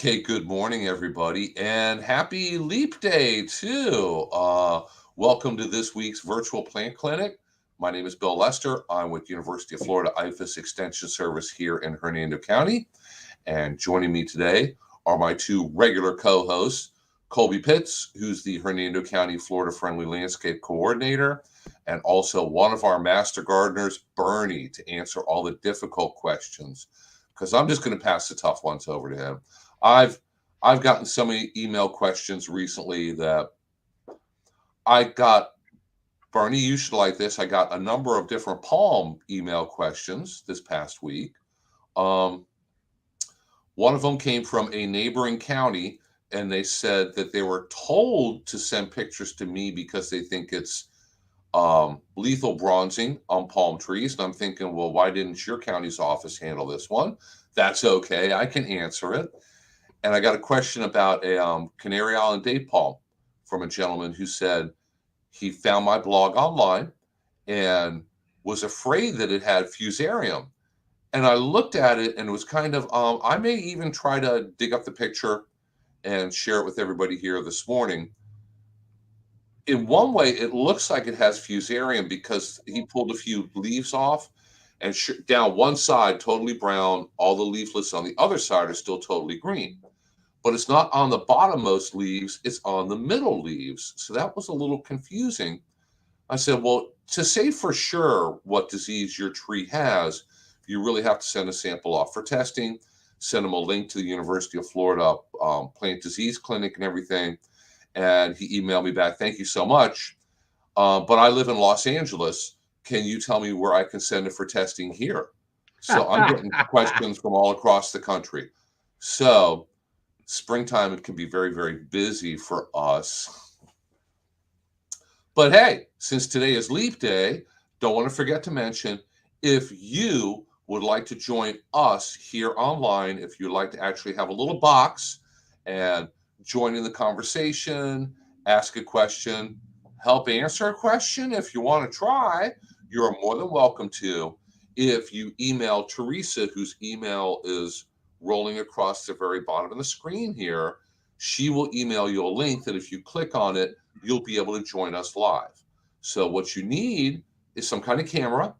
Okay, good morning, everybody, and happy Leap Day, too. Welcome to this week's virtual plant clinic. My name is Bill Lester. I'm with University of Florida IFAS Extension Service here in Hernando County. And joining me today are my two regular co-hosts, Colby Pitts, who's the Hernando County Florida Friendly Landscape Coordinator, and also one of our master gardeners, Bernie, to answer all the difficult questions, because I'm just going to pass the tough ones over to him. I've gotten so many email questions recently that I got, Bernie, you should like this. I got a number of different palm email questions this past week. One of them came from a neighboring county, and they said that they were told to send pictures to me because they think it's lethal bronzing on palm trees. And I'm thinking, well, why didn't your county's office handle this one? That's okay. I can answer it. And I got a question about a Canary Island date palm from a gentleman who said he found my blog online and was afraid that it had fusarium. And I looked at it and it was kind of, I may even try to dig up the picture and share it with everybody here this morning. In one way, it looks like it has fusarium because he pulled a few leaves off and down one side, totally brown. All the leaflets on the other side are still totally green. But it's not on the bottommost leaves, it's on the middle leaves. So that was a little confusing. I said, well, to say for sure what disease your tree has, you really have to send a sample off for testing, send them a link to the University of Florida Plant Disease Clinic and everything. And he emailed me back, thank you so much. But I live in Los Angeles. Can you tell me where I can send it for testing here? So I'm getting questions from all across the country. So springtime, it can be very, very busy for us. But hey, since today is Leap Day, don't want to forget to mention, if you would like to join us here online, if you'd like to actually have a little box and join in the conversation, ask a question, help answer a question, if you want to try, you're more than welcome to. If you email Teresa, whose email is rolling across the very bottom of the screen here, she will email you a link that if you click on it, you'll be able to join us live. So what you need is some kind of camera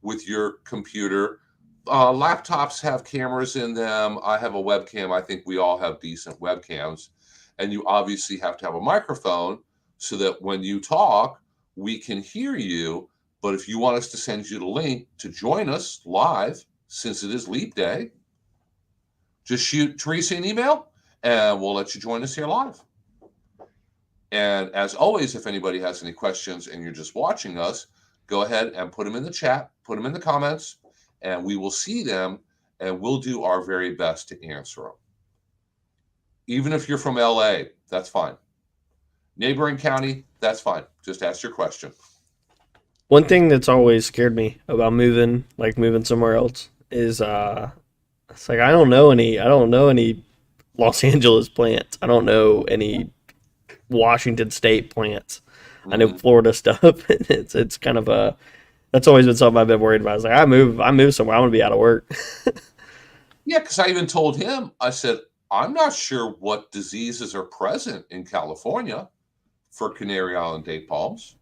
with your computer. Laptops have cameras in them. I have a webcam. I think we all have decent webcams. And you obviously have to have a microphone so that when you talk, we can hear you. But if you want us to send you the link to join us live, since it is Leap Day, just shoot Teresa an email and we'll let you join us here live. And as always, if anybody has any questions and you're just watching us, go ahead and put them in the chat, put them in the comments, and we will see them and we'll do our very best to answer them. Even if you're from LA, that's fine. Neighboring county, that's fine. Just ask your question. One thing that's always scared me about moving somewhere else is it's like I don't know any Los Angeles plants. I don't know any Washington State plants. I know Florida stuff. It's kind of that's always been something I've been worried about. It's like I move somewhere, I want to be out of work. Yeah, because I even told him, I said, I'm not sure what diseases are present in California for Canary Island date palms.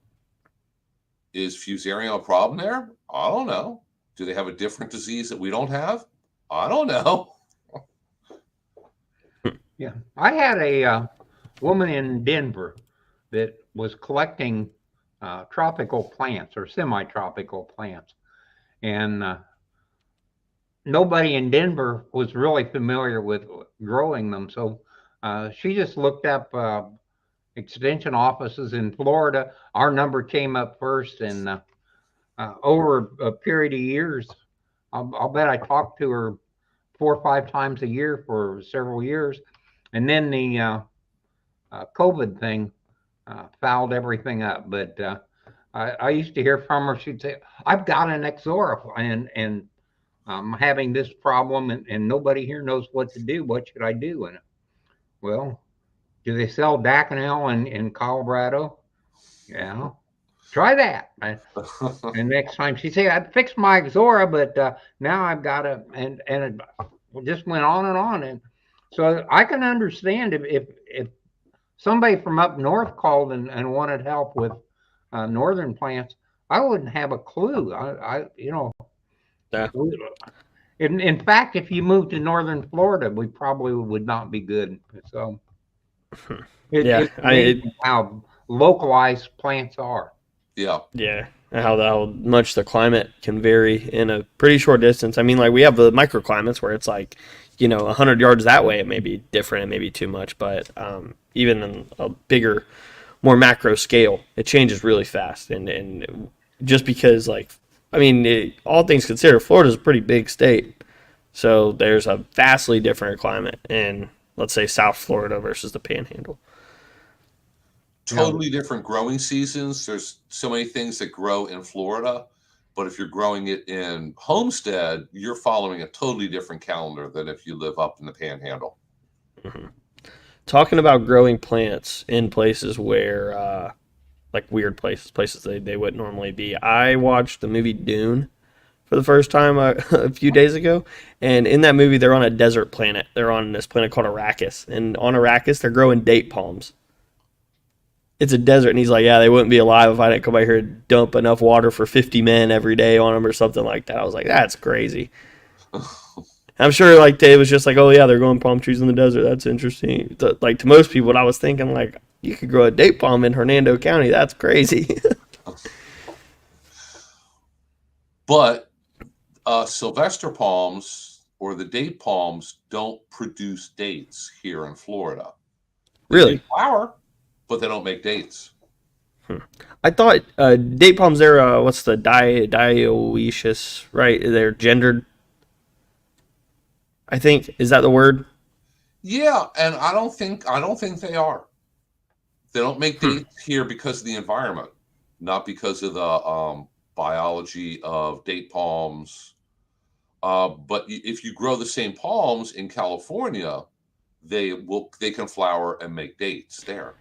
Is fusarium a problem there? I don't know. Do they have a different disease that we don't have? I don't know. Yeah, I had a woman in Denver that was collecting tropical plants or semi-tropical plants, and nobody in Denver was really familiar with growing them. So she just looked up extension offices in Florida. Our number came up first, and over a period of years, I'll bet I talked to her 4 or 5 times a year for several years. And then the COVID thing fouled everything up. But I used to hear from her. She'd say, "I've got an Exora, and I'm having this problem, and nobody here knows what to do. What should I do?" And well, do they sell Daconel in Colorado? Yeah, try that. And next time she said, "I fixed my Exora, but now I've got a," and it just went on and on. And So I can understand if somebody from up north called and wanted help with northern plants, I wouldn't have a clue. Yeah. In fact, if you moved to northern Florida, we probably would not be good. So Yeah, it's amazing how localized plants are. Yeah. yeah, and how much the climate can vary in a pretty short distance. I mean, like we have the microclimates where it's like, 100 yards that way it may be different, it may be too much, but even in a bigger, more macro scale, it changes really fast. And just because, like, I mean, all things considered, Florida's a pretty big state, so there's a vastly different climate in, let's say, South Florida versus the Panhandle. Totally different growing seasons. There's so many things that grow in Florida, but if you're growing it in Homestead, you're following a totally different calendar than if you live up in the Panhandle. Mm-hmm. Talking about growing plants in places where, like weird places they wouldn't normally be. I watched the movie Dune for the first time a few days ago, and in that movie they're on a desert planet. They're on this planet called Arrakis, and on Arrakis they're growing date palms. It's a desert, and he's like, yeah, they wouldn't be alive if I didn't come out here and dump enough water for 50 men every day on them or something like that. I was like, that's crazy. I'm sure like it was just like, oh yeah, they're growing palm trees in the desert. That's interesting. Like to most people, what I was thinking, like, you could grow a date palm in Hernando County. That's crazy. But Sylvester palms or the date palms don't produce dates here in Florida. Really? Flower, but they don't make dates. I thought date palms, they're what's the dioecious, right? They're gendered. I think, is that the word? Yeah, and I don't think they are. They don't make dates here because of the environment, not because of the biology of date palms. But if you grow the same palms in California, they can flower and make dates there.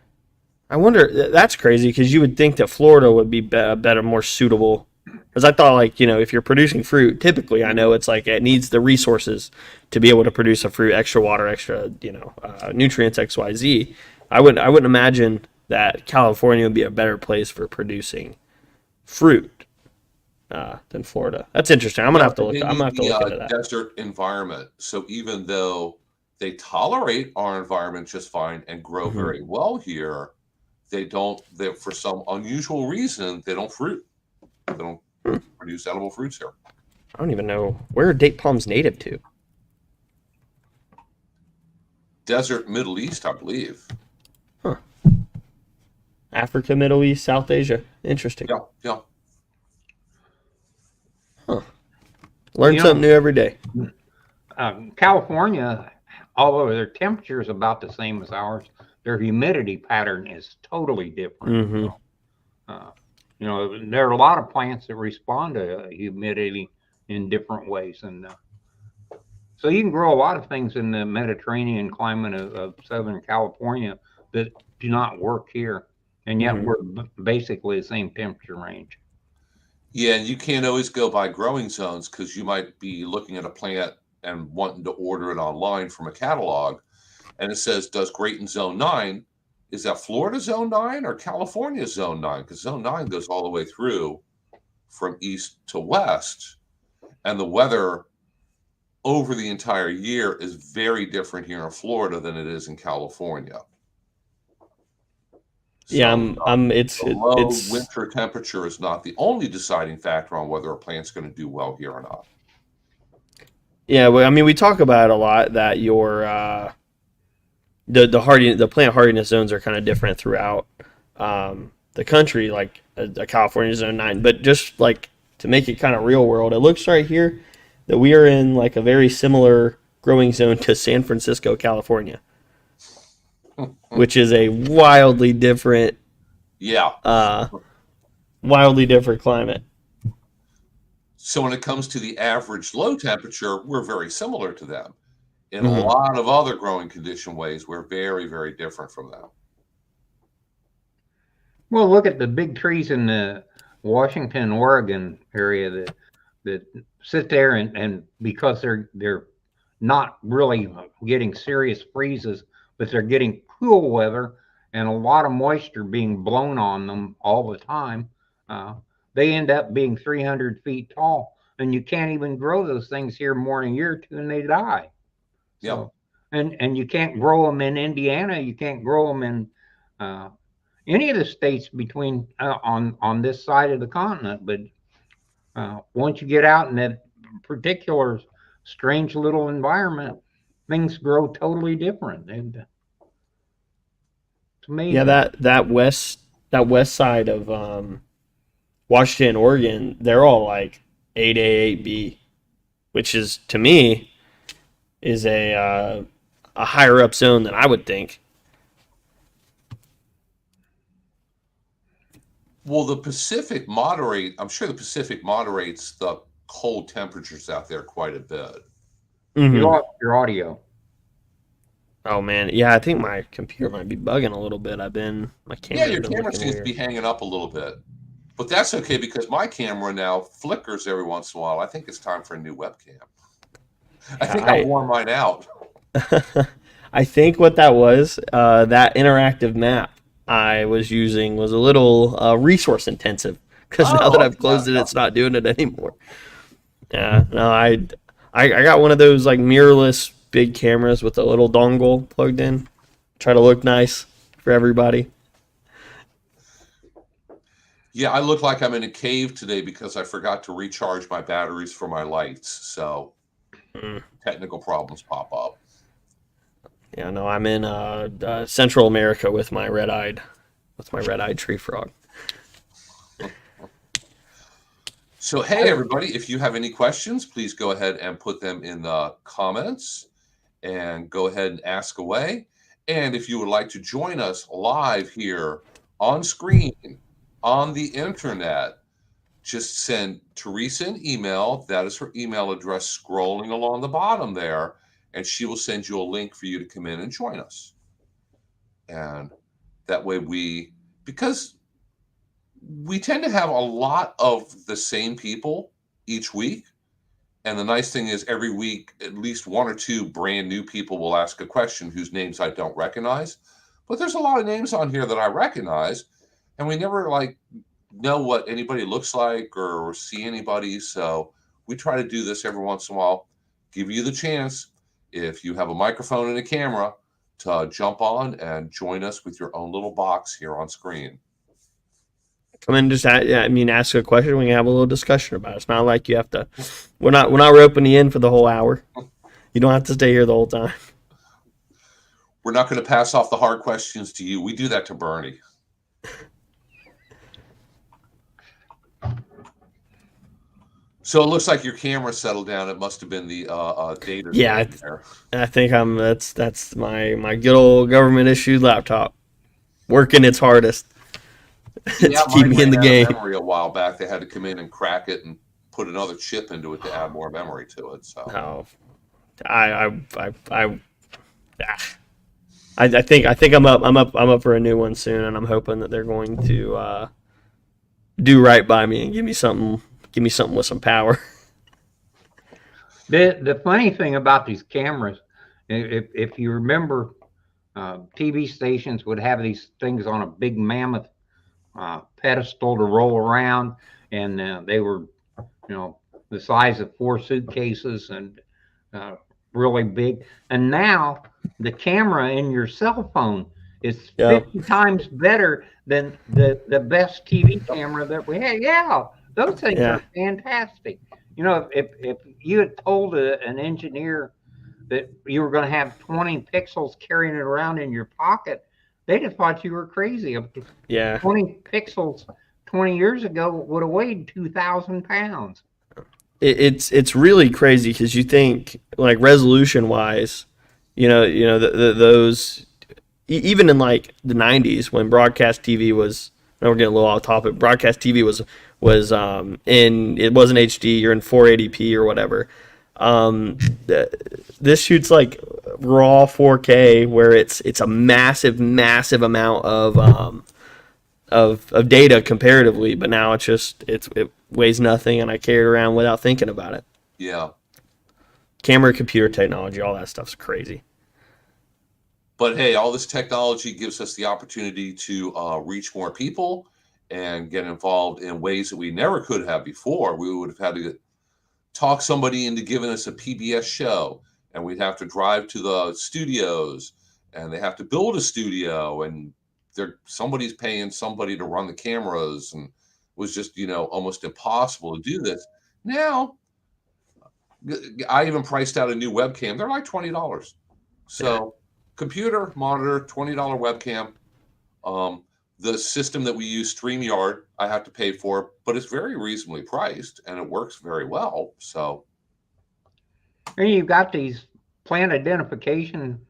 I wonder, that's crazy because you would think that Florida would be better, more suitable. Because I thought, like, if you're producing fruit, typically I know it's like it needs the resources to be able to produce a fruit, extra water, extra, nutrients, X, Y, Z. I wouldn't imagine that California would be a better place for producing fruit than Florida. That's interesting. I'm gonna have to look. I'm gonna have to look into that. Desert environment. So even though they tolerate our environment just fine and grow very well here, they don't. They, for some unusual reason, they don't fruit. They don't produce edible fruits here. I don't even know where are date palms native to. Desert Middle East, I believe. Huh. Africa, Middle East, South Asia. Interesting. Yeah. Huh. Learn something new every day. California, although their temperature is about the same as ours, their humidity pattern is totally different. Mm-hmm. There are a lot of plants that respond to humidity in different ways, and so you can grow a lot of things in the Mediterranean climate of Southern California that do not work here, and yet we're basically the same temperature range. Yeah, and you can't always go by growing zones because you might be looking at a plant and wanting to order it online from a catalog, and it says, does great in zone 9. Is that Florida zone 9 or California zone 9? Because zone 9 goes all the way through from east to west, and the weather over the entire year is very different here in Florida than it is in California. So, yeah, it's winter temperature is not the only deciding factor on whether a plant's going to do well here or not. Yeah, well, I mean, we talk about it a lot that your the plant hardiness zones are kind of different throughout the country, like a California zone 9. But just like to make it kind of real world, it looks right here that we are in like a very similar growing zone to San Francisco, California, which is a wildly different climate. So when it comes to the average low temperature, we're very similar to them. In a lot of other growing condition ways, we're very, very different from them. Well, look at the big trees in the Washington, Oregon area that sit there and because they're not really getting serious freezes, but they're getting cool weather and a lot of moisture being blown on them all the time. Uh, they end up being 300 feet tall, and you can't even grow those things here more than a year or two, and they die. Yep. So, and you can't grow them in Indiana. You can't grow them in uh, any of the states between on this side of the continent. But once you get out in that particular strange little environment, things grow totally different, and it's Yeah, amazing. that west side of Washington, Oregon, they're all like 8A, 8B, which is to me is a higher up zone than I would think. Well, the Pacific moderate. I'm sure the Pacific moderates the cold temperatures out there quite a bit. You Hmm. lost your audio. Oh man, yeah, I think my computer might be bugging a little bit. My Yeah, camera's your been camera looking seems to be weird. hanging up a little bit, but that's okay because my camera now flickers every once in a while. I think it's time for a new webcam. I Yeah, think I've worn mine out. I think what that was, that interactive map I was using was a little resource intensive because now that Oh, I've yeah, closed it, yeah. it's not doing it anymore. Yeah, no, I got one of those like mirrorless big cameras with a little dongle plugged in. Try to look nice for everybody. Yeah, I look like I'm in a cave today because I forgot to recharge my batteries for my lights. So Mm. technical problems pop up. Yeah, no, I'm in Central America with my red-eyed tree frog. So, hey, everybody, if you have any questions, please go ahead and put them in the comments and go ahead and ask away. And if you would like to join us live here on screen on the internet, just send Teresa an email. That is her email address scrolling along the bottom there, and she will send you a link for you to come in and join us. And that way because we tend to have a lot of the same people each week. And the nice thing is every week, at least one or two brand new people will ask a question whose names I don't recognize. But there's a lot of names on here that I recognize, and we never like know what anybody looks like or see anybody. So we try to do this every once in a while, give you the chance, if you have a microphone and a camera, to jump on and join us with your own little box here on screen. Come in, and just yeah, I mean, ask a question. We can have a little discussion about it. It's not like you have to. We're not roping you in for the whole hour. You don't have to stay here the whole time. We're not going to pass off the hard questions to you. We do that to Bernie. So it looks like your camera settled down. It must have been the data Yeah, drain there. I think I'm. That's my good old government issued laptop working its hardest Yeah, to keep mine me in ran the out of game. memory a while back. They had to come in and crack it and put another chip into it to add more memory to it. So No, I ah. I think I'm up for a new one soon, and I'm hoping that they're going to do right by me and give me something with some power. The funny thing about these cameras, if you remember, TV stations would have these things on a big mammoth pedestal to roll around, and they were, the size of 4 suitcases and uh, really big. And now the camera in your cell phone is Yeah, 50 times better than the best TV camera that we had. Yeah, those things yeah, are fantastic. If you had told an engineer that you were going to have 20 pixels carrying it around in your pocket, they'd have thought you were crazy. yeah. 20 pixels 20 years ago would have weighed 2,000 pounds. It's really crazy because you think like resolution wise, those even in like the '90s when broadcast TV was. Now we're getting a little off topic. Broadcast TV was in it wasn't HD. You're in 480p or whatever. This shoots like raw 4K where it's a massive amount of data comparatively, but now it weighs nothing, and I carry it around without thinking about it. yeah, camera, computer technology, all that stuff's crazy. But hey, all this technology gives us the opportunity to reach more people and get involved in ways that we never could have before. We would have had to talk somebody into giving us a PBS show, and we'd have to drive to the studios, and they have to build a studio, and somebody's paying somebody to run the cameras, and it was just almost impossible to do this. Now, I even priced out a new webcam. They're like $20. So, computer monitor, $20 webcam. The system that we use, StreamYard, I have to pay for, but it's very reasonably priced and it works very well. So, And you've got these plant identification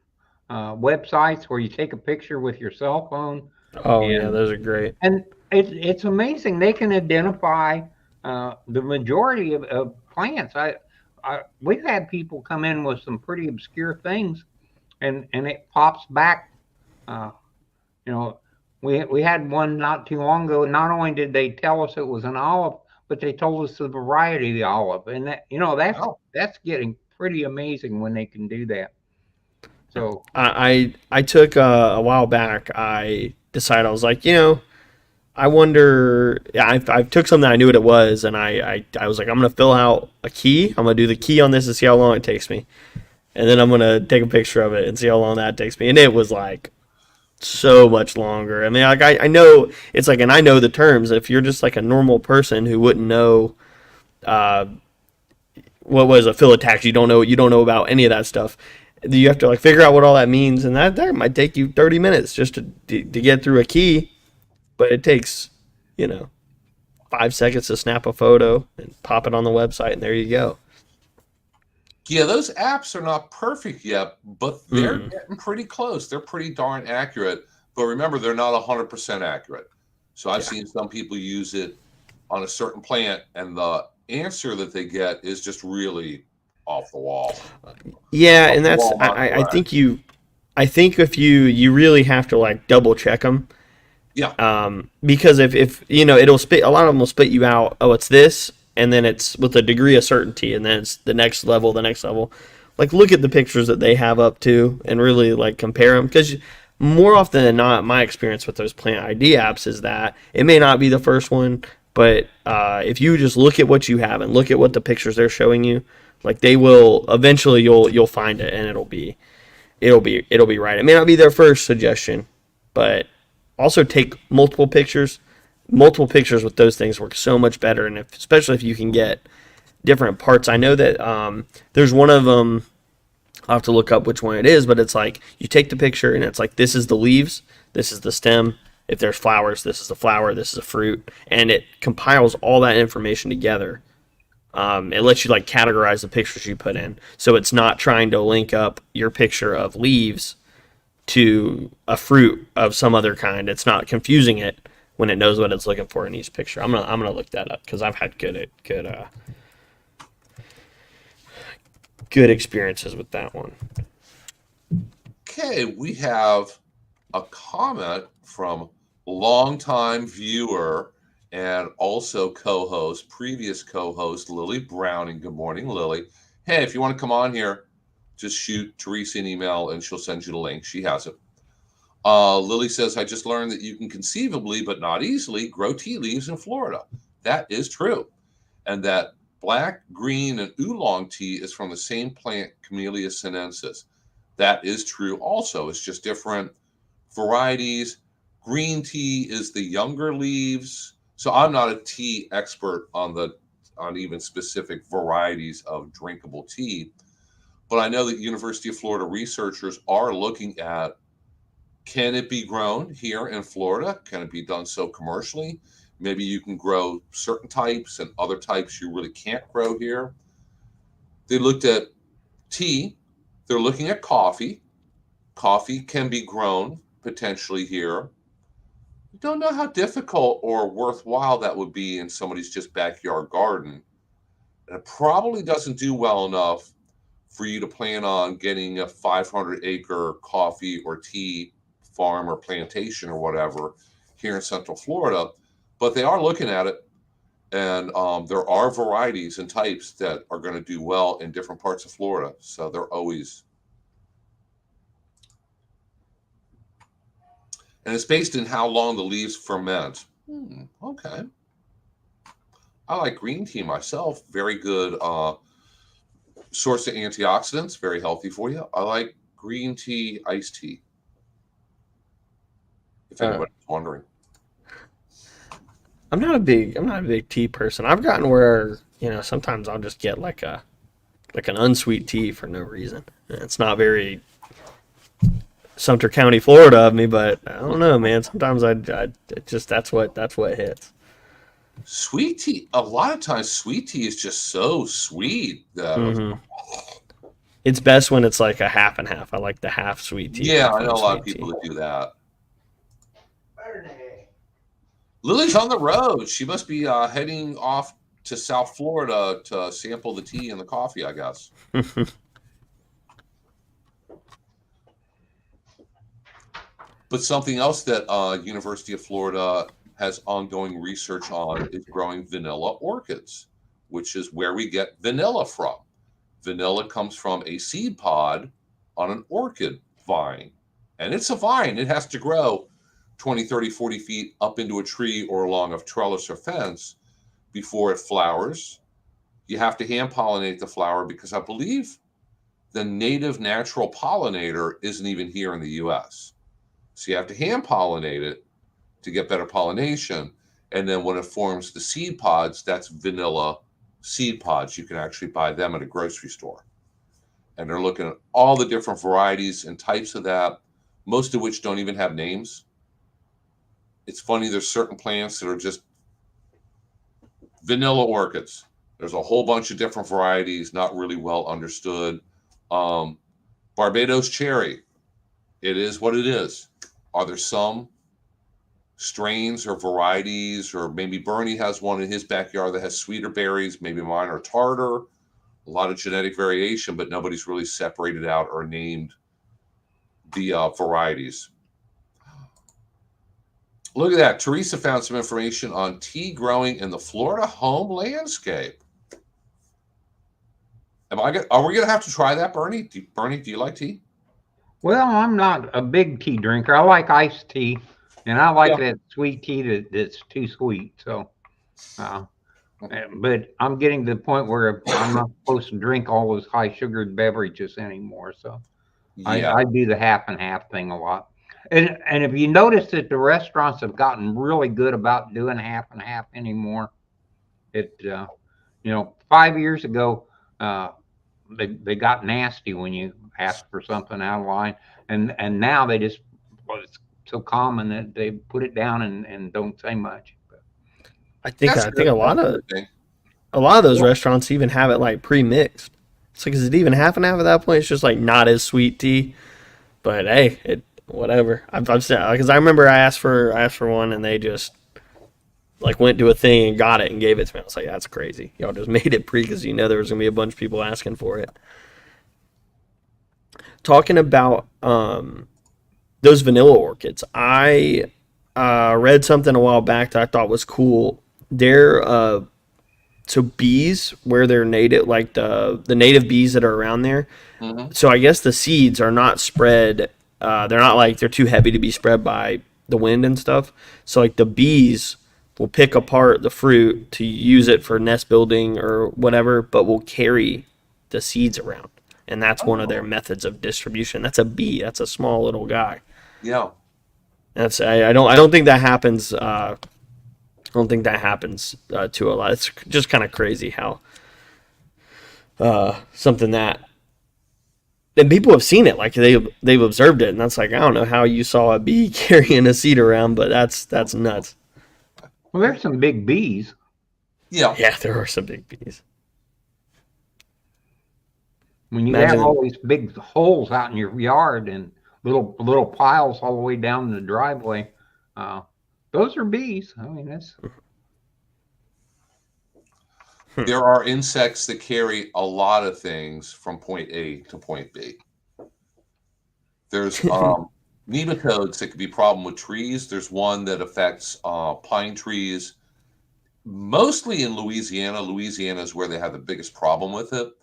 websites where you take a picture with your cell phone. Oh yeah, and those are great. and it's amazing. They can identify the majority of plants. We've had people come in with some pretty obscure things, and it pops back. Uh, you know, we had one not too long ago. Not only did they tell us it was an olive, but they told us the variety of the olive, and that's getting pretty amazing when they can do that. So I took a while back. I decided I was like, I wonder. Yeah, I took something I knew what it was, and I was like, I'm gonna fill out a key. I'm gonna do the key on this and see how long it takes me, and then I'm gonna take a picture of it and see how long that takes me. And it was like so much longer. I mean, like I know it's like, and I know the terms. If you're just like a normal person who wouldn't know, uh, what was a phyllotax, you don't know about any of that stuff. You have to like figure out what all that means, and that might take you 30 minutes just to get through a key. But it takes, you know, 5 seconds to snap a photo and pop it on the website, and there you go. yeah, those apps are not perfect yet, but they're Mm. getting pretty close. They're pretty darn accurate. But remember, they're not 100% accurate. So I've Yeah. seen some people use it on a certain plant, and the answer that they get is just really off the wall. Yeah, Off and the that's wall, not correct. I think if you really have to like double check them, Yeah. because if it'll spit, a lot of them will spit you out. Oh, it's this, and then it's with a degree of certainty, and then it's the next level. Like look at the pictures that they have up to, and really like compare them, because more often than not, my experience with those plant ID apps is that it may not be the first one, but if you just look at what you have and look at what the pictures they're showing you, like they will eventually you'll find it, and it'll be right. It may not be their first suggestion, but also take multiple pictures. Multiple pictures with those things work so much better, and especially if you can get different parts. I know that there's one of them. I'll have to look up which one it is, but it's like you take the picture and it's like this is the leaves, this is the stem. If there's flowers, this is the flower, this is a fruit, and it compiles all that information together. It lets you like categorize the pictures you put in, so it's not trying to link up your picture of leaves to a fruit of some other kind. It's not confusing it when it knows what it's looking for in each picture. I'm gonna look that up because I've had good experiences with that one. Okay, we have a comment from longtime viewer and also previous co-host Lily Browning. Good morning, Lily. Hey, if you want to come on here, just shoot Teresa an email and she'll send you the link. She has it. Lily says, I just learned that you can conceivably, but not easily, grow tea leaves in Florida. That is true. And that black, green, and oolong tea is from the same plant, Camellia sinensis. That is true also. It's just different varieties. Green tea is the younger leaves. So I'm not a tea expert on even specific varieties of drinkable tea, but I know that University of Florida researchers are looking at, can it be grown here in Florida? Can it be done so commercially? Maybe you can grow certain types and other types you really can't grow here. They looked at tea. They're looking at coffee. Coffee can be grown potentially here. We don't know how difficult or worthwhile that would be in somebody's just backyard garden. And it probably doesn't do well enough for you to plan on getting a 500-acre coffee or tea farm or plantation or whatever here in Central Florida. But they are looking at it. And there are varieties and types that are going to do well in different parts of Florida. So they're always, and it's based in how long the leaves ferment. Okay. I like green tea myself. Very good source of antioxidants, very healthy for you. I like green tea, iced tea, if Uh, anybody's wondering. I'm not a big tea person. I've gotten where, sometimes I'll just get like an unsweet tea for no reason. It's not very Sumter County, Florida of me, but I don't know, man. Sometimes it just that's what hits. Sweet tea, a lot of times sweet tea is just so sweet that Hmm. It's best when it's like a half and half. I like the half sweet tea, yeah, half I know a lot of unsweet people tea. that do that. Lily's on the road. She must be heading off to South Florida to sample the tea and the coffee, I guess. But something else that University of Florida has ongoing research on is growing vanilla orchids, which is where we get vanilla from. Vanilla comes from a seed pod on an orchid vine. And it's a vine. It has to grow 20, 30, 40 feet up into a tree or along a trellis or fence before it flowers. You have to hand pollinate the flower because I believe the native natural pollinator isn't even here in the US. So you have to hand pollinate it to get better pollination. And then when it forms the seed pods, that's vanilla seed pods. You can actually buy them at a grocery store. And they're looking at all the different varieties and types of that, most of which don't even have names. It's funny, there's certain plants that are just vanilla orchids. There's a whole bunch of different varieties, not really well understood. Um, Barbados cherry, it is what it is. Are there some strains or varieties, or maybe Bernie has one in his backyard that has sweeter berries? Maybe mine are tartar. A lot of genetic variation, but nobody's really separated out or named the varieties. Look at that. Teresa found some information on tea growing in the Florida home landscape. Are we gonna have to try that, Bernie? Bernie, do you like tea? Well, I'm not a big tea drinker. I like iced tea, and I like Yeah. that sweet tea that's too sweet. So, uh, but I'm getting to the point where I'm not supposed to drink all those high sugared beverages anymore. So Yeah. I do the half and half thing a lot. And if you notice that the restaurants have gotten really good about doing half and half anymore, it 5 years ago, uh, they got nasty when you asked for something out of line, and now they just, well, it's so common that they put it down and don't say much. I think That's I think good. a That's lot a of good thing. a lot of those Well, restaurants even have it like pre-mixed. It's like, is it even half and half at that point? It's just like not as sweet tea. But hey, it whatever. I've said, because I remember I asked for one and they just like went to a thing and got it and gave it to me. I was like, that's crazy. Y'all just made it pre because there was gonna be a bunch of people asking for it. Talking about those vanilla orchids, I read something a while back that I thought was cool. They're so bees where they're native, like the native bees that are around there. mhm. So I guess the seeds are not spread. They're not like they're too heavy to be spread by the wind and stuff. So like the bees will pick apart the fruit to use it for nest building or whatever, but will carry the seeds around, and that's one of their Oh, methods of distribution. That's a bee. That's a small little guy. yeah. I don't think that happens. I don't think that happens to a lot. It's just kind of crazy how something that and people have seen it, like they've observed it, and that's like I don't know how you saw a bee carrying a seed around, but that's nuts. Well, there's some big bees. Yeah. Yeah, there are some big bees. When you have Imagine all these big holes out in your yard and little piles all the way down the driveway, uh, those are bees. I mean, that's There are insects that carry a lot of things from point A to point B. There's nematodes that could be a problem with trees. There's one that affects pine trees. mostly in Louisiana. Louisiana is where they have the biggest problem with it.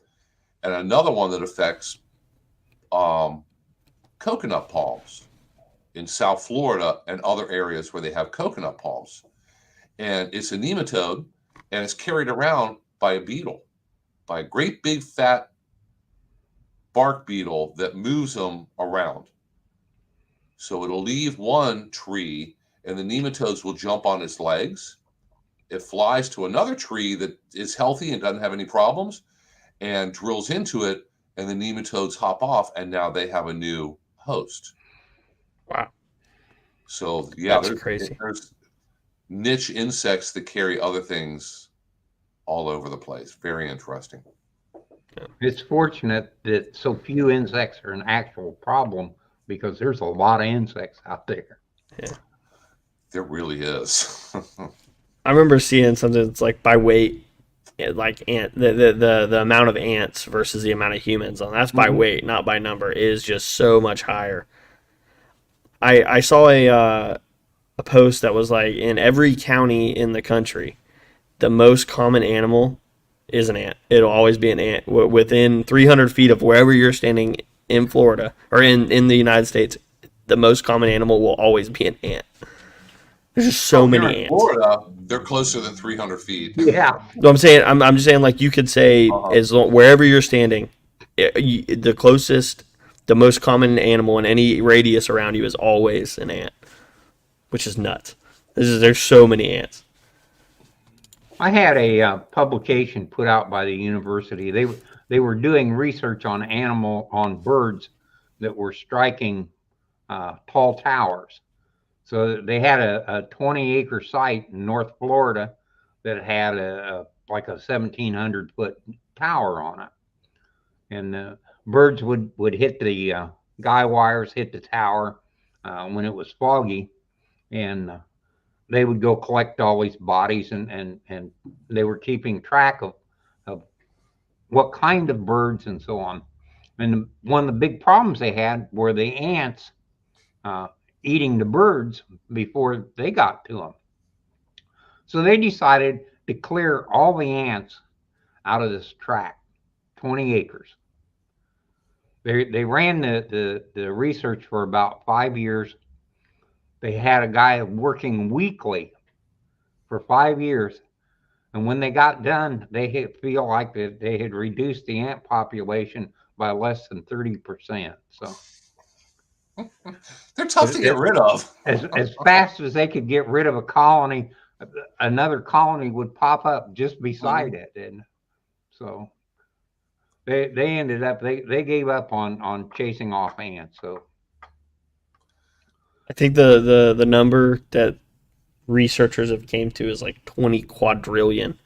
And another one that affects coconut palms in South Florida and other areas where they have coconut palms. And it's a nematode, and it's carried around by a beetle, by a great big fat bark beetle that moves them around. So it'll leave one tree, and the nematodes will jump on its legs. It flies to another tree that is healthy and doesn't have any problems and drills into it, and the nematodes hop off, and now they have a new host. Wow. So, yeah, That's crazy. there's niche insects that carry other things all over the place. Very interesting. It's fortunate that so few insects are an actual problem because there's a lot of insects out there. Yeah. There really is. I remember seeing something that's like by weight, like the amount of ants versus the amount of humans, and that's by weight, not by number, is just so much higher. I saw a post that was like in every county in the country, the most common animal is an ant. It'll always be an ant within 300 feet of wherever you're standing in Florida or in the United States. The most common animal will always be an ant. There's just so Here many in ants. Florida, they're closer than 300 feet. Yeah. So I'm just saying, like you could say, wherever you're standing, the closest, the most common animal in any radius around you is always an ant, which is nuts. There's so many ants. I had a publication put out by the university. They were doing research on birds that were striking tall towers. So they had a 20-acre site in North Florida that had like a 1,700-foot tower on it, and birds would hit the guy wires, hit the tower when it was foggy, and they would go collect all these bodies, and they were keeping track of what kind of birds and so on. And one of the big problems they had were the ants eating the birds before they got to them. So they decided to clear all the ants out of this tract, 20 acres. They ran the research for about 5 years. They had a guy working weekly for 5 years. And when they got done, they feel like they had reduced the ant population by less than 30%. So They're tough to get rid of. As fast as they could get rid of a colony, another colony would pop up just beside it. And so they ended up, they gave up on chasing off ants. So I think the number that researchers have came to is like 20 quadrillion,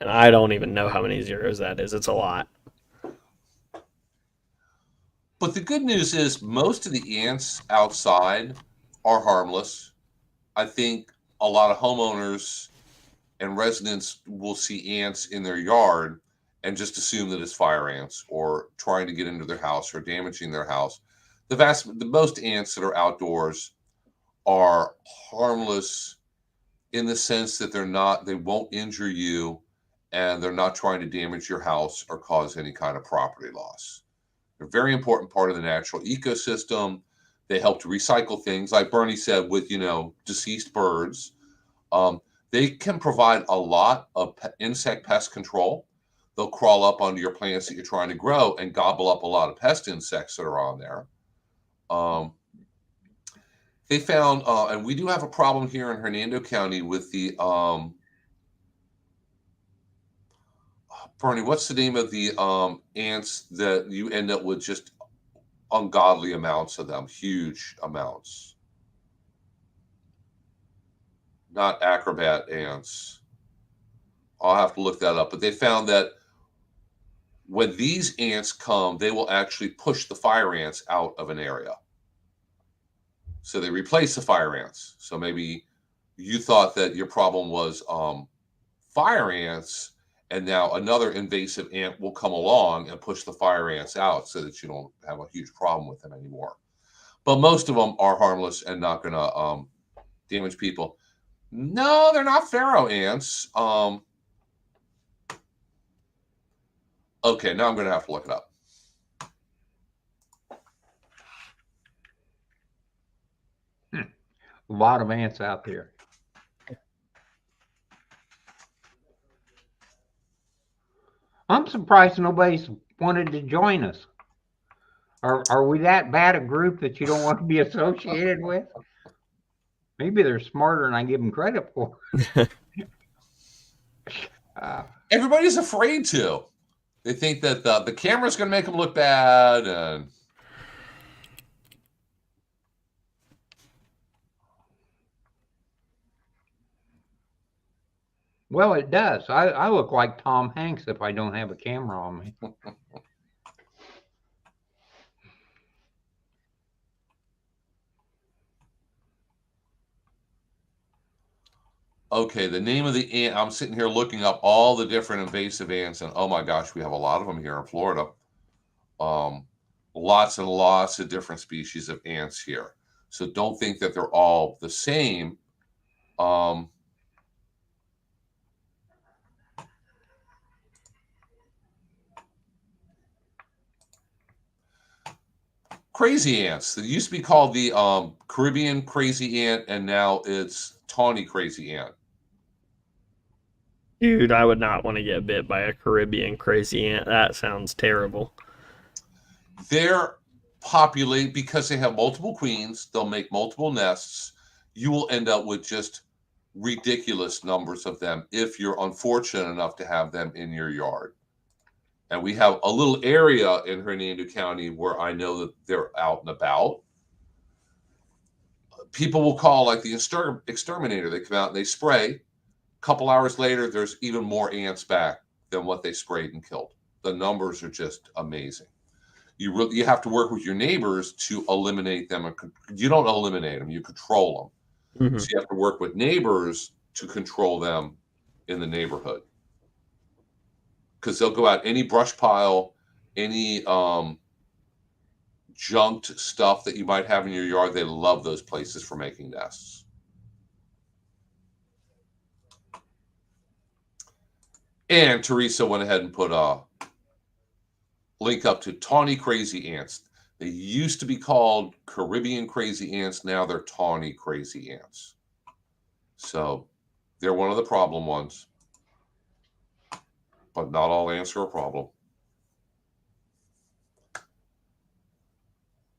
and I don't even know how many zeros that is. It's a lot. But the good news is most of the ants outside are harmless. I think a lot of homeowners and residents will see ants in their yard and just assume that it's fire ants or trying to get into their house or damaging their house. The most ants that are outdoors are harmless in the sense that they won't injure you, and they're not trying to damage your house or cause any kind of property loss. They're a very important part of the natural ecosystem. They help to recycle things, like Bernie said, with deceased birds. They can provide a lot of insect pest control. They'll crawl up onto your plants that you're trying to grow and gobble up a lot of pest insects that are on there. They found, and we do have a problem here in Hernando County with the Bernie, what's the name of the ants that you end up with just ungodly amounts of them, huge amounts? Not acrobat ants. I'll have to look that up. But they found that when these ants come, they will actually push the fire ants out of an area. So they replace the fire ants. So maybe you thought that your problem was fire ants, and now another invasive ant will come along and push the fire ants out so that you don't have a huge problem with them anymore. But most of them are harmless and not going to damage people. No, they're not pharaoh ants. Okay, now I'm going to have to look it up. A lot of ants out there. I'm surprised nobody's wanted to join us. Are we that bad a group that you don't want to be associated with? Maybe they're smarter than I give them credit for. Everybody's afraid to. They think that the camera's going to make them look bad. And Well, it does. I look like Tom Hanks if I don't have a camera on me. okay, the name of the ant, I'm sitting here looking up all the different invasive ants, and oh my gosh, we have a lot of them here in Florida. Lots and lots of different species of ants here. So don't think that they're all the same. Crazy ants. They used to be called the Caribbean crazy ant, and now it's tawny crazy ant. Dude, I would not want to get bit by a Caribbean crazy ant. That sounds terrible. They're populate because they have multiple queens. They'll make multiple nests. You will end up with just ridiculous numbers of them if you're unfortunate enough to have them in your yard. And we have a little area in Hernando County where I know that they're out and about. People will call like the exterminator. They come out and they spray. A couple hours later, there's even more ants back than what they sprayed and killed. The numbers are just amazing. You have to work with your neighbors to eliminate them. You don't eliminate them, you control them. Mm-hmm. So you have to work with neighbors to control them in the neighborhood. Because they'll go out any brush pile, any junked stuff that you might have in your yard. They love those places for making nests. And Teresa went ahead and put a link up to tawny crazy ants. They used to be called Caribbean crazy ants. Now they're tawny crazy ants. So they're one of the problem ones. But not all ants are a problem.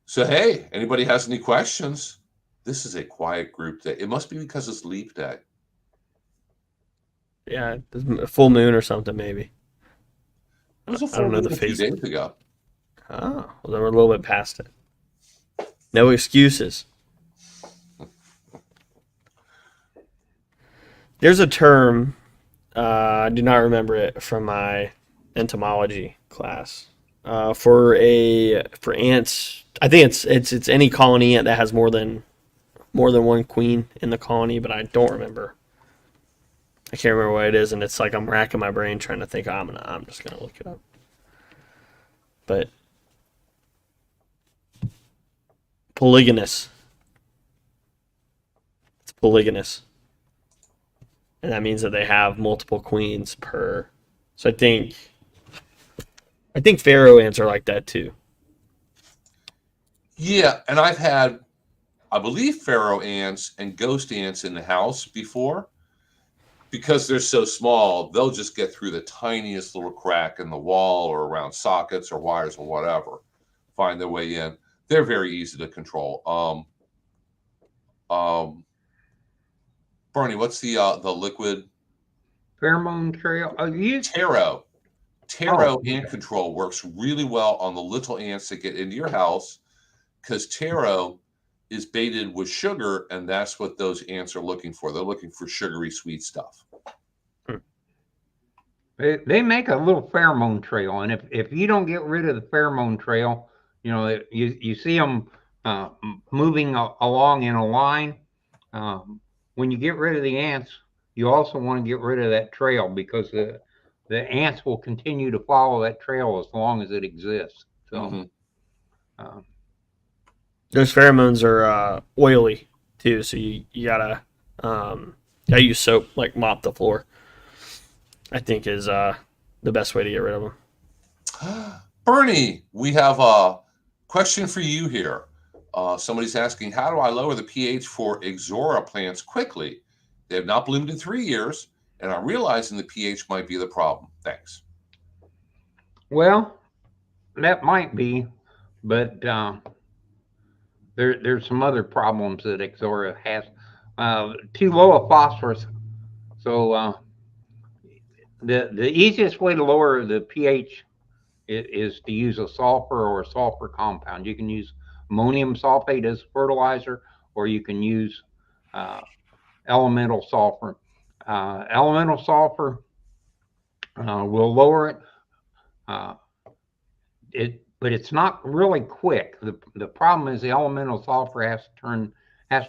So, hey, anybody has any questions? This is a quiet group day. It must be because it's leap day. Yeah, a full moon or something, maybe. It was a I full don't know moon the a few phase. days ago. Oh, well, then we're a little bit past it. No excuses. There's a term, I do not remember it from my entomology class. For ants, I think it's any colony ant that has more than one queen in the colony, but I don't remember. I can't remember what it is, and it's like I'm racking my brain trying to think. I'm just gonna look it up. But polygynous. It's polygynous. And that means that they have multiple queens per. So I think pharaoh ants are like that too. Yeah, and I've had, I believe, pharaoh ants and ghost ants in the house before. Because they're so small, they'll just get through the tiniest little crack in the wall or around sockets or wires or whatever, find their way in. They're very easy to control. Bernie, what's the liquid? Pheromone trail. Taro ant control works really well on the little ants that get into your house because taro is baited with sugar, and that's what those ants are looking for. They're looking for sugary, sweet stuff. They make a little pheromone trail, and if you don't get rid of the pheromone trail, you see them moving along in a line. When you get rid of the ants, you also want to get rid of that trail because the ants will continue to follow that trail as long as it exists. So. Those pheromones are oily too, so you gotta I use soap, like mop the floor. I think is the best way to get rid of them. Bernie, we have a question for you here. Somebody's asking, how do I lower the pH for Ixora plants quickly? They have not bloomed in 3 years, and I'm realizing the pH might be the problem. Thanks. Well, that might be, but there's some other problems that Ixora has. Too low of phosphorus. So the easiest way to lower the pH is to use a sulfur or a sulfur compound. You can use ammonium sulfate as fertilizer, or you can use elemental sulfur. Elemental sulfur will lower it. But it's not really quick. The problem is the elemental sulfur has to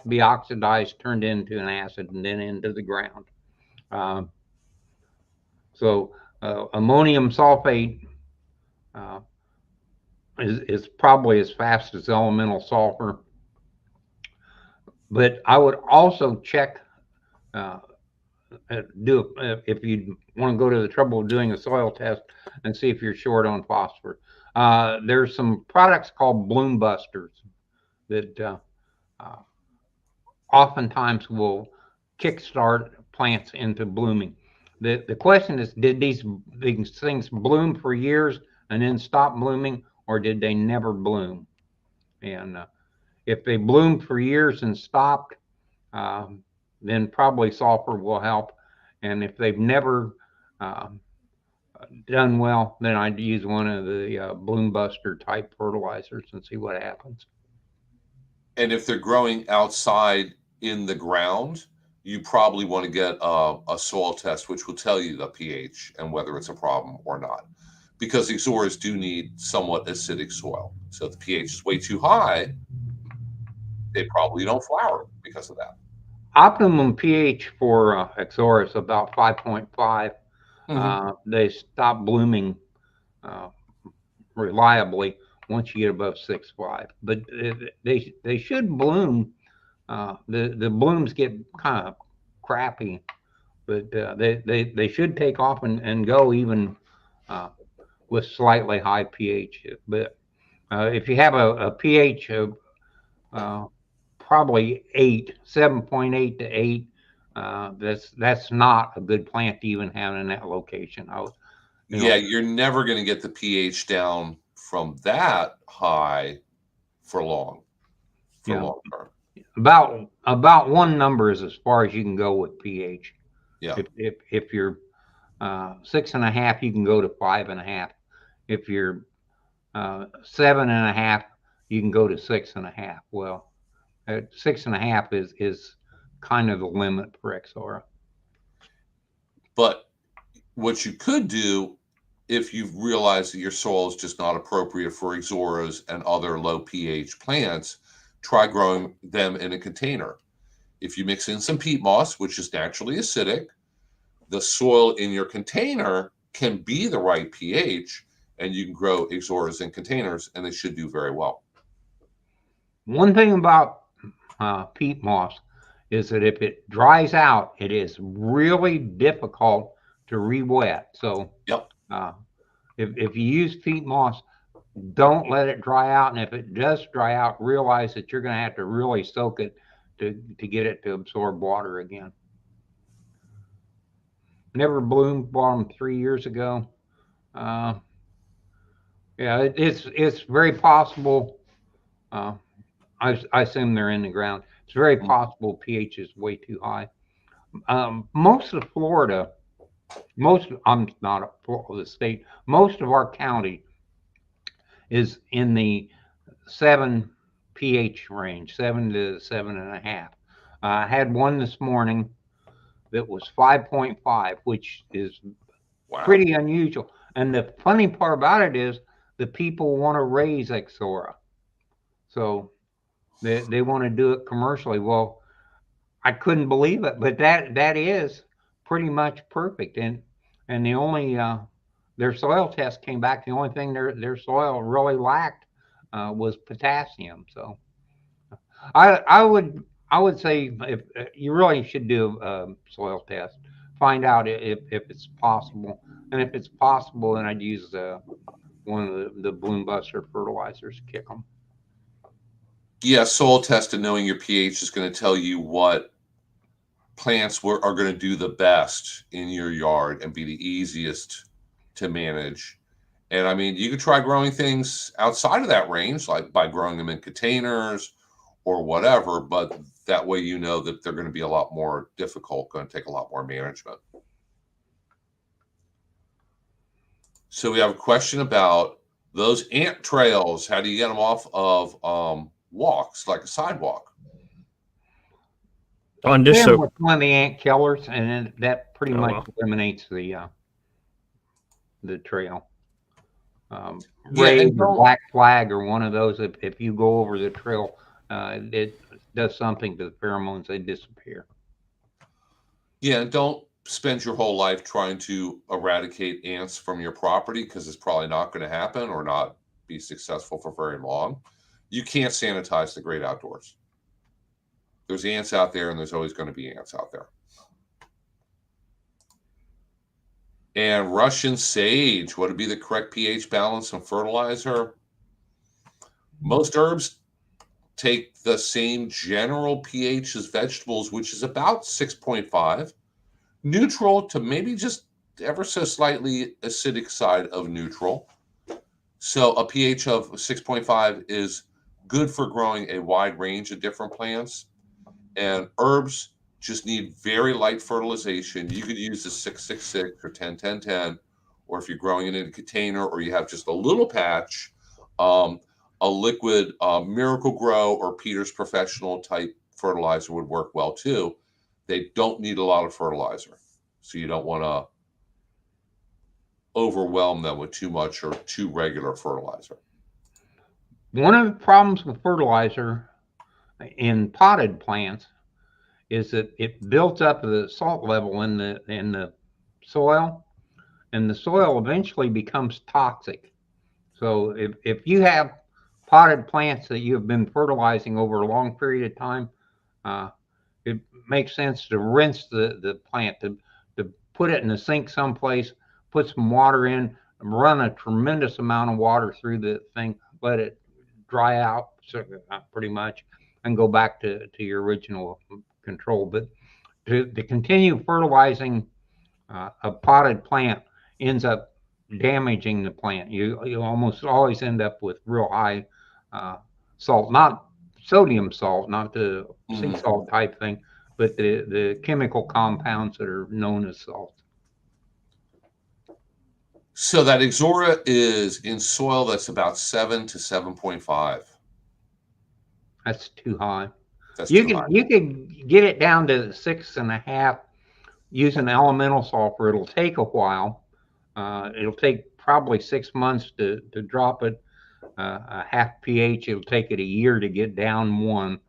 be oxidized, turned into an acid, and then into the ground. So ammonium sulfate is probably as fast as elemental sulfur. But I would also check, if you want to go to the trouble of doing a soil test and see if you're short on phosphorus. There's some products called bloom busters that oftentimes will kickstart plants into blooming. The question is, did these things bloom for years and then stop blooming, or did they never bloom? And if they bloomed for years and stopped, then probably sulfur will help. And if they've never done well, then I'd use one of the bloom buster type fertilizers and see what happens. And if they're growing outside in the ground, you probably want to get a soil test, which will tell you the pH and whether it's a problem or not. Because Ixoras do need somewhat acidic soil. So if the pH is way too high, they probably don't flower because of that. Optimum pH for Ixora is about 5.5. They stop blooming reliably once you get above 6.5. But they should bloom. The blooms get kind of crappy, but they should take off and go even with slightly high pH. But if you have a pH of probably 7.8 to 8, that's not a good plant to even have in that location. You're never going to get the pH down from that high for long term. About one number is as far as you can go with pH. Yeah. If you're 6.5, you can go to 5.5. If you're 7.5, you can go to 6.5. Well, 6.5 is kind of the limit for Ixora. But what you could do, if you realize that your soil is just not appropriate for Ixoras and other low pH plants, try growing them in a container. If you mix in some peat moss, which is naturally acidic, the soil in your container can be the right pH, and you can grow Ixoras in containers, and they should do very well. One thing about peat moss is that if it dries out, it is really difficult to re-wet. So if you use peat moss, don't let it dry out. And if it does dry out, realize that you're going to have to really soak it to get it to absorb water again. Never bloomed, bought them 3 years ago. It's very possible. I assume they're in the ground. It's very possible pH is way too high. Most of Florida, I'm not the state, most of our county is in the 7 pH range, 7 to 7.5. I had one this morning that was 5.5, which is pretty unusual. And the funny part about it is the people want to raise Ixora. So they want to do it commercially. Well, I couldn't believe it, but that is pretty much perfect. And the only their soil test came back. The only thing their soil really lacked was potassium. So I would I would say if you really should do a soil test, find out if it's possible, and if it's possible, then I'd use one of the bloom buster fertilizers, kick them. Yeah, soil test and knowing your pH is going to tell you what plants are going to do the best in your yard and be the easiest to manage. And I mean, you could try growing things outside of that range, like by growing them in containers or whatever, but that way you know that they're going to be a lot more difficult, going to take a lot more management. So we have a question about those ant trails. How do you get them off of walks, like a sidewalk? On just Then so with one of the ant killers, and then that pretty Oh, much wow. eliminates the trail. Yeah, Raid and or don't black flag or one of those. If you go over the trail, it does something to the pheromones. They disappear. yeah, and don't spend your whole life trying to eradicate ants from your property, because it's probably not going to happen or not be successful for very long. You can't sanitize the great outdoors. There's ants out there, and there's always going to be ants out there. And Russian sage, what would be the correct pH balance and fertilizer? Most herbs take the same general pH as vegetables, which is about 6.5. Neutral to maybe just ever so slightly acidic side of neutral. So a pH of 6.5 is good for growing a wide range of different plants. And herbs just need very light fertilization. You could use the 666 or 10-10-10, or if you're growing it in a container or you have just a little patch, a liquid Miracle Grow or Peter's Professional type fertilizer would work well too. They don't need a lot of fertilizer, so you don't want to overwhelm them with too much or too regular fertilizer. One of the problems with fertilizer in potted plants is that it builds up the salt level in the soil, and the soil eventually becomes toxic. So if you have potted plants that you have been fertilizing over a long period of time, it makes sense to rinse the plant, to put it in a sink someplace, put some water in, run a tremendous amount of water through the thing, let it dry out pretty much, and go back to your original control. But to continue fertilizing a potted plant ends up damaging the plant. You almost always end up with real high salt, not sodium salt, not the sea salt type thing, but the chemical compounds that are known as salt. So that Ixora is in soil that's about 7 to 7.5. That's too high. That's You too high. can get it down to 6.5 using elemental sulfur. It'll take a while. It'll take probably 6 months to drop it a half pH. It'll take it a year to get down 1.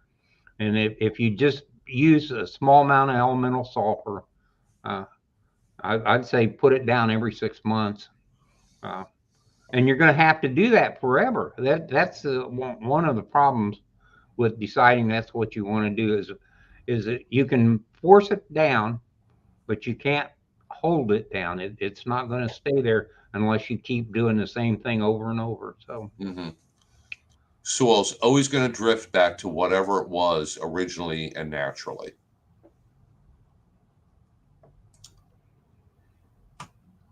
And if you just use a small amount of elemental sulfur, I'd say put it down every 6 months. And you're going to have to do that forever. That's one of the problems with deciding that's what you want to do is that you can force it down, but you can't hold it down. It's not going to stay there unless you keep doing the same thing over and over. So soil's always going to drift back to whatever it was originally and naturally.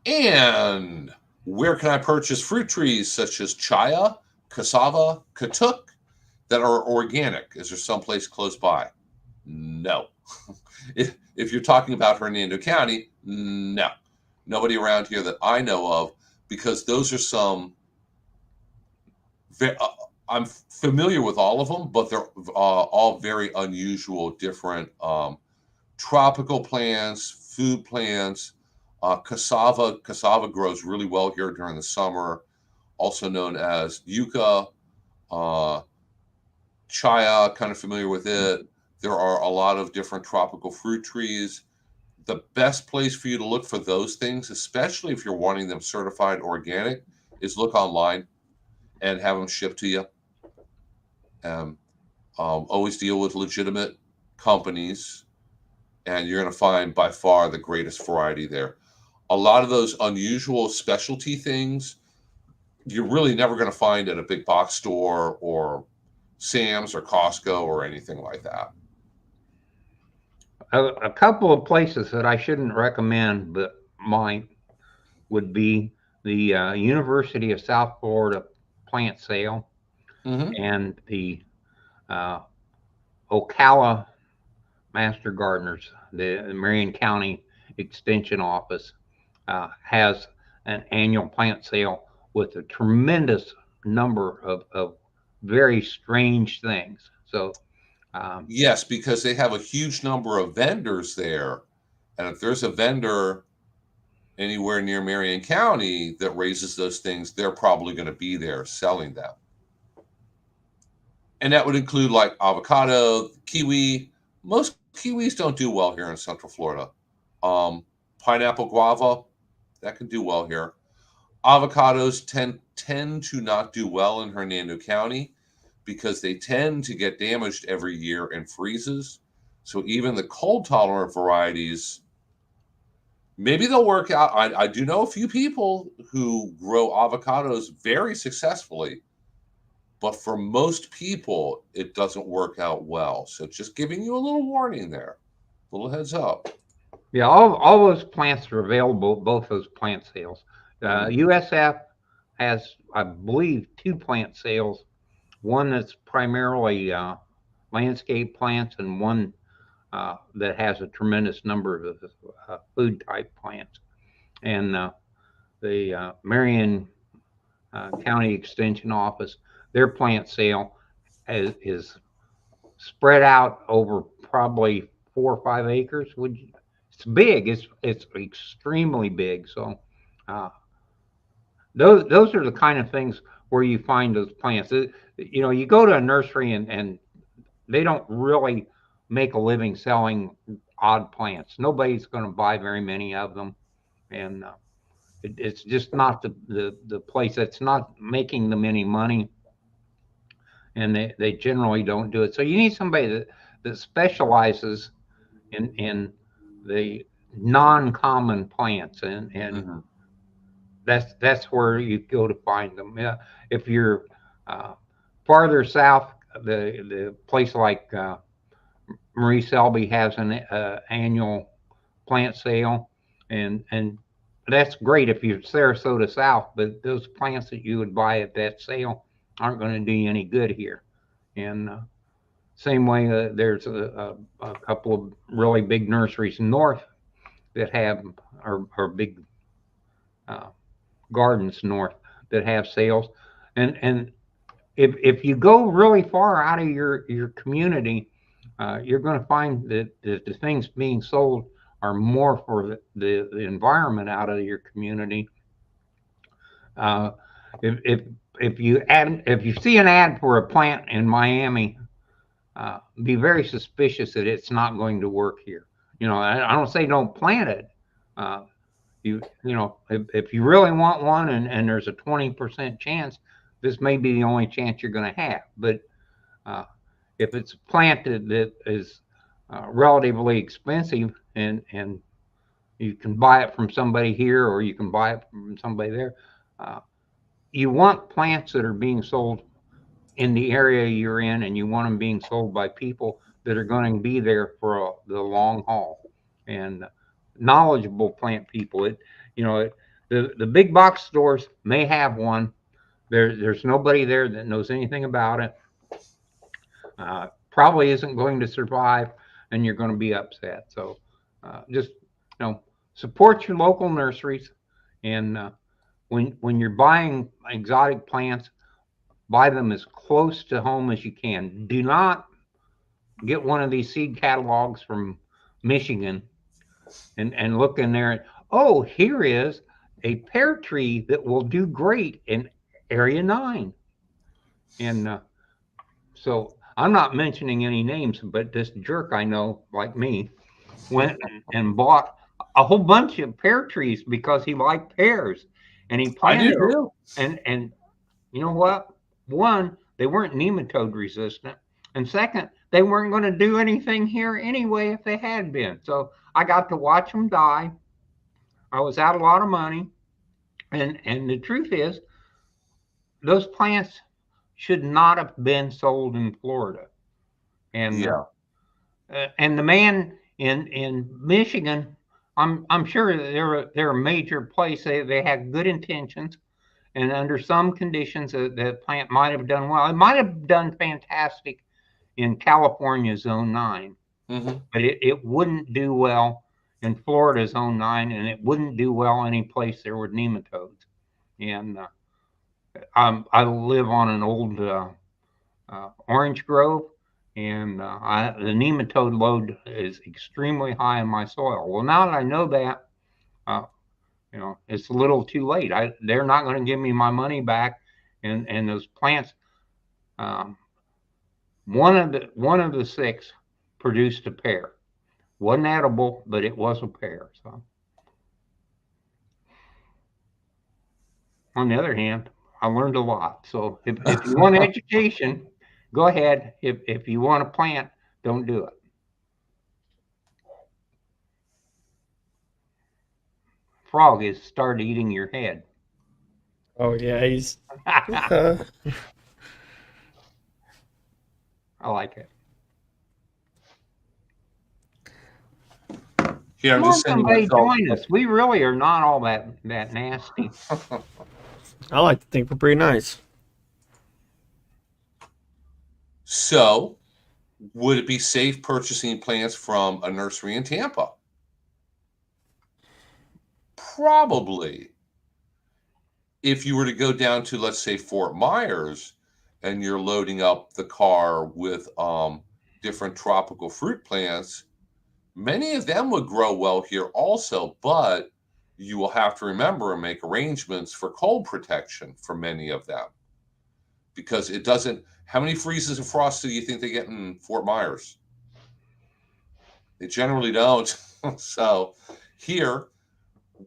And where can I purchase fruit trees such as chaya, cassava, katuk that are organic? Is there someplace close by? No. If you're talking about Hernando County, no. Nobody around here that I know of, because those are some, I'm familiar with all of them, but they're all very unusual, different tropical plants, food plants. Cassava grows really well here during the summer, also known as yucca. Chaya, kind of familiar with it. There are a lot of different tropical fruit trees. The best place for you to look for those things, especially if you're wanting them certified organic, is look online and have them shipped to you. Always deal with legitimate companies, and you're going to find by far the greatest variety there. A lot of those unusual specialty things you're really never going to find at a big box store or Sam's or Costco or anything like that. A couple of places that I shouldn't recommend, but might, would be the University of South Florida plant sale Mm-hmm. and the Ocala Master Gardeners. The Marion County Extension Office has an annual plant sale with a tremendous number of very strange things. So Yes, because they have a huge number of vendors there. And if there's a vendor anywhere near Marion County that raises those things, they're probably going to be there selling them. And that would include like avocado, kiwi. Most kiwis don't do well here in Central Florida. Pineapple, guava, that can do well here. Avocados tend to not do well in Hernando County because they tend to get damaged every year in freezes. So even the cold tolerant varieties, maybe they'll work out. I do know a few people who grow avocados very successfully, but for most people, it doesn't work out well. So just giving you a little warning there, a little heads up. yeah, all those plants are available, both those plant sales. USF has, I believe, 2 plant sales. One that's primarily landscape plants, and one that has a tremendous number of food type plants. And the Marion County Extension Office, their plant sale is spread out over probably 4 or 5 acres. It's big. It's extremely big. So those are the kind of things where you find those plants. You go to a nursery and they don't really make a living selling odd plants. Nobody's going to buy very many of them, and it's just not the place that's not making them any money, and they generally don't do it. So you need somebody that specializes in the non-common plants, and that's where you go to find them. Yeah, if you're farther south, the place like Marie Selby has an annual plant sale, and that's great if you're Sarasota South. But those plants that you would buy at that sale aren't going to do you any good here. And same way, there's a couple of really big nurseries north that have or big gardens north that have sales, and if you go really far out of your community, you're going to find that the things being sold are more for the environment out of your community. If you see an ad for a plant in Miami, be very suspicious that it's not going to work here. I don't say don't plant it. If you really want one and there's a 20% chance, this may be the only chance you're going to have. But if it's a plant that is relatively expensive and you can buy it from somebody here or you can buy it from somebody there, you want plants that are being sold in the area you're in, and you want them being sold by people that are going to be there for the long haul, and knowledgeable plant people. The big box stores may have one. There's nobody there that knows anything about it. Probably isn't going to survive, and you're going to be upset. So just support your local nurseries, and when you're buying exotic plants, buy them as close to home as you can. Do not get one of these seed catalogs from Michigan and look in there. Oh, here is a pear tree that will do great in Area 9. And so I'm not mentioning any names, but this jerk I know, like me, went and bought a whole bunch of pear trees because he liked pears, and he planted them. And you know what? One, they weren't nematode resistant, And second, they weren't going to do anything here anyway if they had been. So I got to watch them die. I was out a lot of money. And the truth is, those plants should not have been sold in Florida. Yeah. And the man in Michigan, I'm sure they're a major place. They had good intentions, and under some conditions, the plant might have done well. It might have done fantastic in California Zone 9, Mm-hmm. but it wouldn't do well in Florida Zone 9, and it wouldn't do well any place there were nematodes. And I live on an old orange grove, and the nematode load is extremely high in my soil. Well, now that I know that, uh, it's a little too late. They're not going to give me my money back, and those plants. Um, one of the six produced a pear. Wasn't edible, but it was a pear. So, on the other hand, I learned a lot. So, if you want education, go ahead. If you want to plant, don't do it. Frog has started eating your head. Oh yeah, he's. I like it. Here, I'm Come just on, sending somebody myself. join us. We really are not all that nasty. I like to think we're pretty nice. So, would it be safe purchasing plants from a nursery in Tampa? Probably. If you were to go down to, let's say, Fort Myers, and you're loading up the car with different tropical fruit plants, many of them would grow well here also, but you will have to remember and make arrangements for cold protection for many of them because it doesn't. How many freezes and frosts do you think they get in Fort Myers? They generally don't. So here,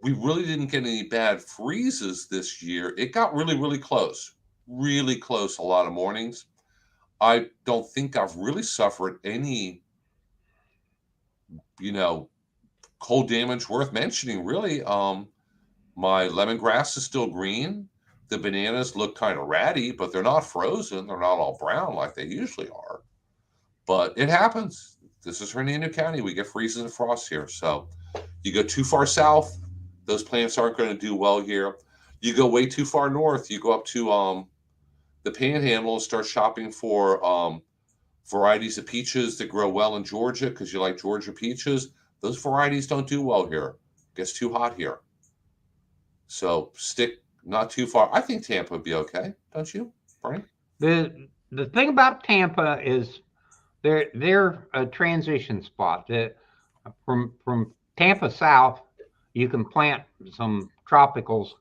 we really didn't get any bad freezes this year. It got really, really close a lot of mornings. I don't think I've really suffered any, you know, cold damage worth mentioning, really. My lemongrass is still green. The bananas look kind of ratty, but they're not frozen. They're not all brown like they usually are. But it happens. This is Hernando County. We get freezes and frosts here. So you go too far south, those plants aren't going to do well here. You go way too far north, you go up to the Panhandle and start shopping for varieties of peaches that grow well in Georgia because you like Georgia peaches. Those varieties don't do well here. It gets too hot here. So stick not too far. I think Tampa would be okay, don't you, Brian? The thing about Tampa is they're a transition spot. From Tampa south, you can plant some tropicals,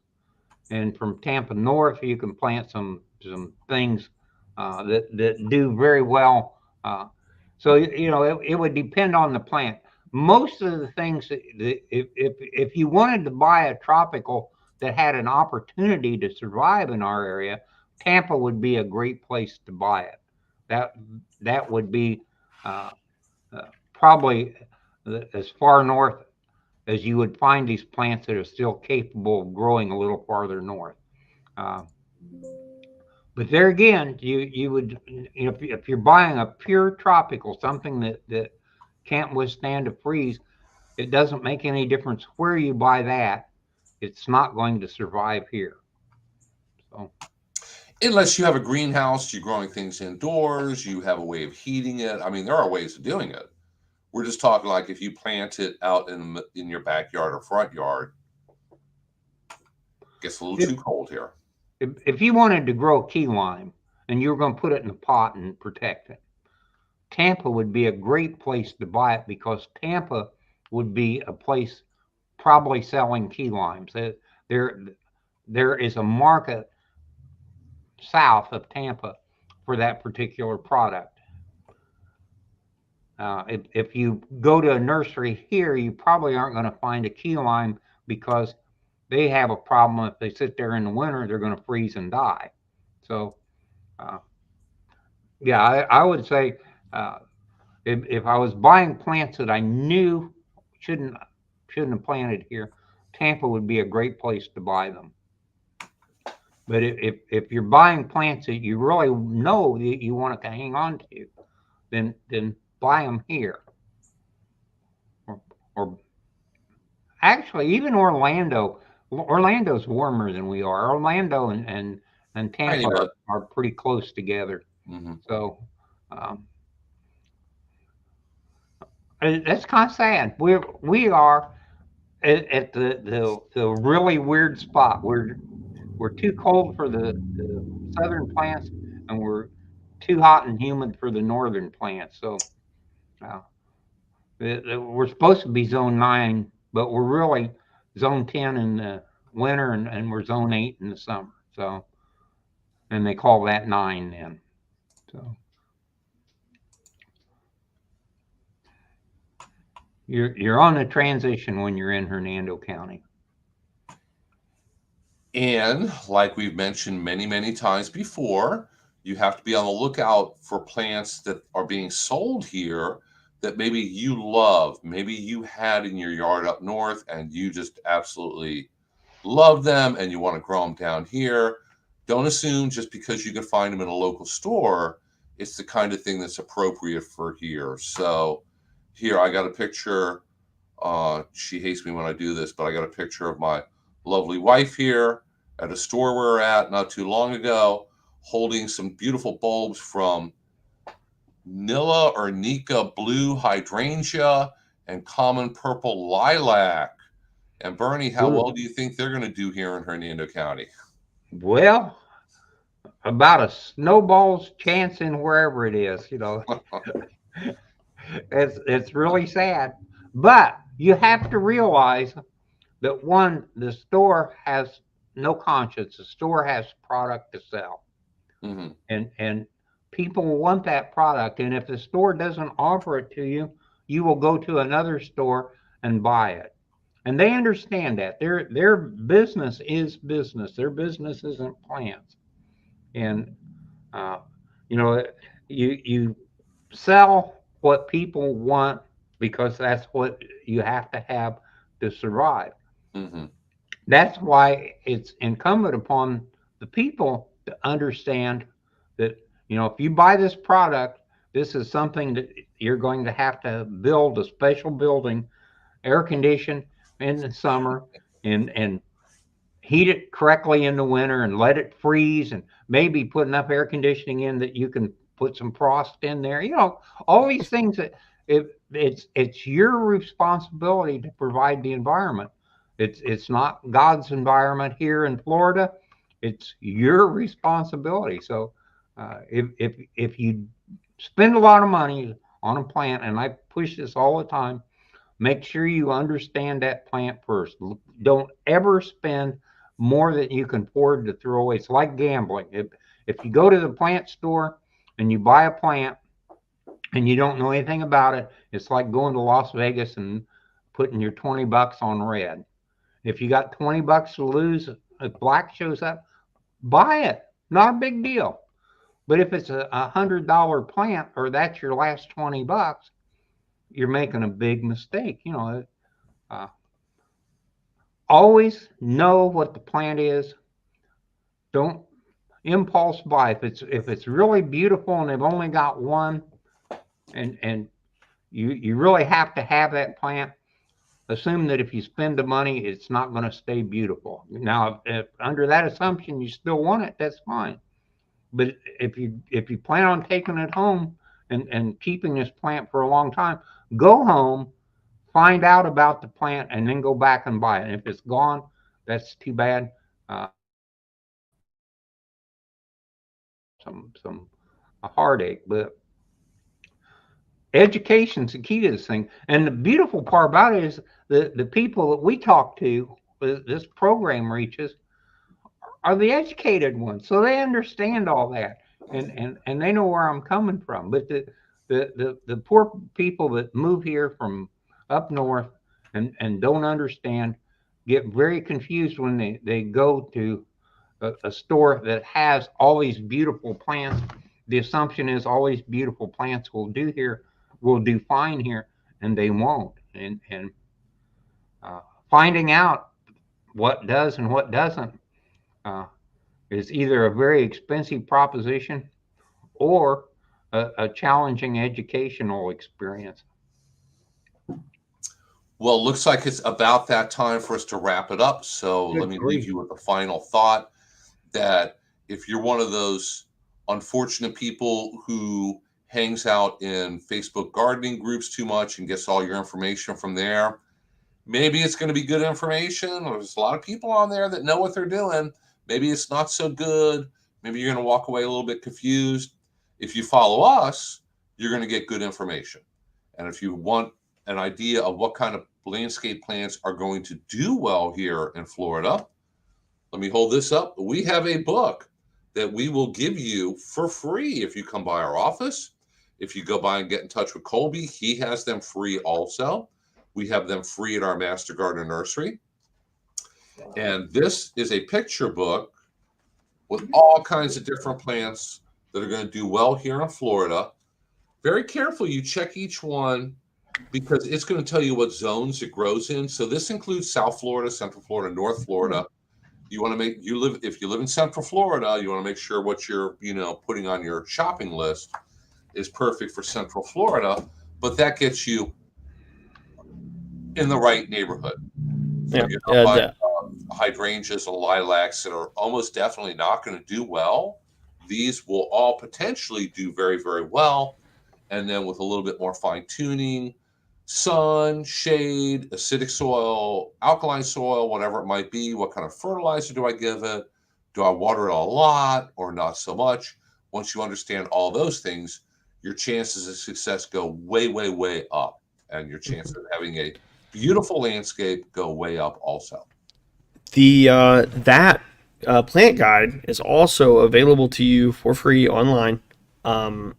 and from Tampa north, you can plant some things that do very well. So it would depend on the plant. Most of the things if you wanted to buy a tropical that had an opportunity to survive in our area, Tampa would be a great place to buy it. That that would be uh, probably as far north as you would find these plants that are still capable of growing a little farther north. Uh, but there again, you would if you're buying a pure tropical, something that can't withstand a freeze, it doesn't make any difference where you buy that. It's not going to survive here. So Unless you have a greenhouse, you're growing things indoors, you have a way of heating it. I mean, there are ways of doing it. We're just talking like if you plant it out in your backyard or front yard, it gets a little if too cold here. if you wanted to grow key lime and you were going to put it in a pot and protect it, Tampa would be a great place to buy it because Tampa would be a place probably selling key limes. There, there is a market south of Tampa for that particular product. If you go to a nursery here, you probably aren't going to find a key lime because they have a problem. If they sit there in the winter, they're going to freeze and die. So uh, Yeah, I would say if I was buying plants that I knew shouldn't shouldn't have planted here, Tampa would be a great place to buy them. But if you're buying plants that you really know that you want to hang on to, then buy them here. Or actually, even Orlando. Orlando's warmer than we are. Orlando and Tiny Tampa bit. are pretty close together. Hmm. So um, that's kind of sad. We are at the really weird spot. We're too cold for the southern plants, and we're too hot and humid for the northern plants. So uh, we're supposed to be zone 9, but we're really zone 10 in the winter, and we're zone 8 in the summer. So, and they call that 9 then. So you're on a transition when you're in Hernando County. And like we've mentioned many, many times before, you have to be on the lookout for plants that are being sold here that maybe you love, maybe you had in your yard up north and you just absolutely love them and you want to grow them down here. Don't assume just because you can find them in a local store, it's the kind of thing that's appropriate for here. So here I got a picture. She hates me when I do this, but I got a picture of my lovely wife here at a store we were at not too long ago, holding some beautiful bulbs from Nilla or Nika blue hydrangea and common purple lilac. And Bernie, how well Ooh. do you think they're going to do here in Hernando County? Well, about a snowball's chance in wherever it is. It's really sad, but you have to realize that one, the store has no conscience. The store has product to sell, Hmm. and people want that product. And if the store doesn't offer it to you, you will go to another store and buy it. And they understand that their business is business. Their business isn't plants. And uh, you know, you sell what people want because that's what you have to have to survive. Hmm. That's why it's incumbent upon the people to understand that, if you buy this product, this is something that you're going to have to build a special building, air condition in the summer, and heat it correctly in the winter and let it freeze, and maybe put enough air conditioning in that you can put some frost in there. All these things that it's your responsibility to provide the environment. It's not God's environment here in Florida. It's your responsibility. So if you spend a lot of money on a plant, and I push this all the time, make sure you understand that plant first. Don't ever spend more than you can afford to throw away. It's like gambling. If you go to the plant store and you buy a plant and you don't know anything about it, it's like going to Las Vegas and putting your $20 on red. If you got $20 to lose, if black shows up, buy it. Not a big deal. But if it's a $100 plant, or that's your last $20, you're making a big mistake. Uh, Always know what the plant is. Don't impulse buy. If it's really beautiful and they've only got one, and you really have to have that plant, assume that if you spend the money, it's not going to stay beautiful. Now, if under that assumption you still want it, that's fine. But if you plan on taking it home and keeping this plant for a long time, go home, find out about the plant, and then go back and buy it. And if it's gone, that's too bad. Some a heartache, but education's the key to this thing. And the beautiful part about it is the people that we talk to, this program reaches, are the educated ones, so they understand all that, and they know where I'm coming from. But the poor people that move here from up north and don't understand get very confused when they go to a store that has all these beautiful plants the assumption is always beautiful plants will do fine here, and they won't. And finding out what does and what doesn't uh, is either a very expensive proposition or a challenging educational experience. Well, looks like it's about that time for us to wrap it up. So let me leave you with a final thought that if you're one of those unfortunate people who hangs out in Facebook gardening groups too much and gets all your information from there, maybe it's going to be good information. There's a lot of people on there that know what they're doing. Maybe it's not so good. Maybe you're going to walk away a little bit confused. If you follow us, you're going to get good information. And if you want an idea of what kind of landscape plants are going to do well here in Florida, let me hold this up. We have a book that we will give you for free if you come by our office. If you go by and get in touch with Colby, he has them free also. We have them free at our Master Gardener Nursery. And this is a picture book with all kinds of different plants that are going to do well here in Florida. Very careful, you check each one because it's going to tell you what zones it grows in. So this includes South Florida, Central Florida, North Florida. You want to if you live in Central Florida, you want to make sure what you're, putting on your shopping list is perfect for Central Florida, but that gets you in the right neighborhood. So you're not buying hydrangeas and lilacs that are almost definitely not going to do well. These will all potentially do very, very well. And then with a little bit more fine tuning, sun, shade, acidic soil, alkaline soil, whatever it might be, what kind of fertilizer do I give it? Do I water it a lot or not so much? Once you understand all those things, your chances of success go way, way, way up. And your chances of having a beautiful landscape go way up also. The that plant guide is also available to you for free online from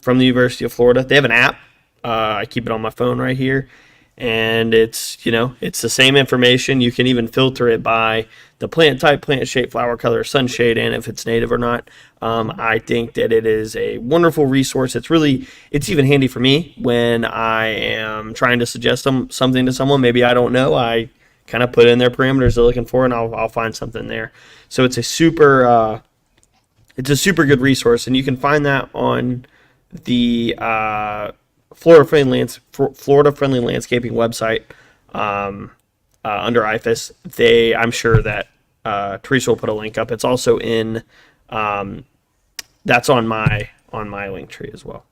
the University of Florida. They have an app. I keep it on my phone right here, and it's the same information. You can even filter it by the plant type, plant shape, flower color, sunshade, and if it's native or not. I think that it is a wonderful resource. It's even handy for me when I am trying to suggest something to someone. Maybe I don't know. I kind of put in their parameters they're looking for, and I'll find something there. So it's a super good resource, and you can find that on the Florida Friendly Landscaping website under IFAS. I'm sure that Teresa will put a link up. It's also in that's on my link tree as well.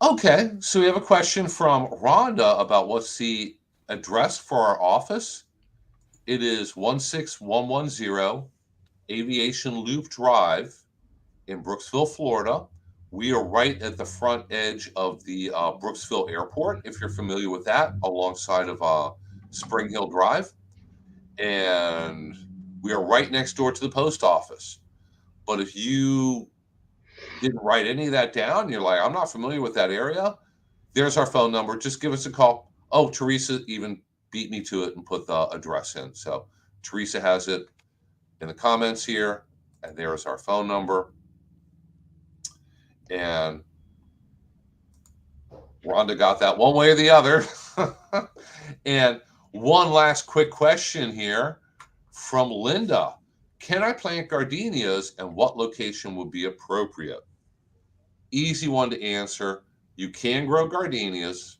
Okay, so we have a question from Rhonda about what's the address for our office. It is 16110 Aviation Loop Drive in Brooksville, Florida. We are right at the front edge of the Brooksville Airport, if you're familiar with that, alongside of Spring Hill Drive. And we are right next door to the post office. But if you didn't write any of that down, you're like, I'm not familiar with that area, there's our phone number. Just give us a call. Oh, Teresa even beat me to it and put the address in. So Teresa has it in the comments here, and there's our phone number. And Rhonda got that one way or the other. And one last quick question here from Linda. Can I plant gardenias, and what location would be appropriate? Easy one to answer. You can grow gardenias.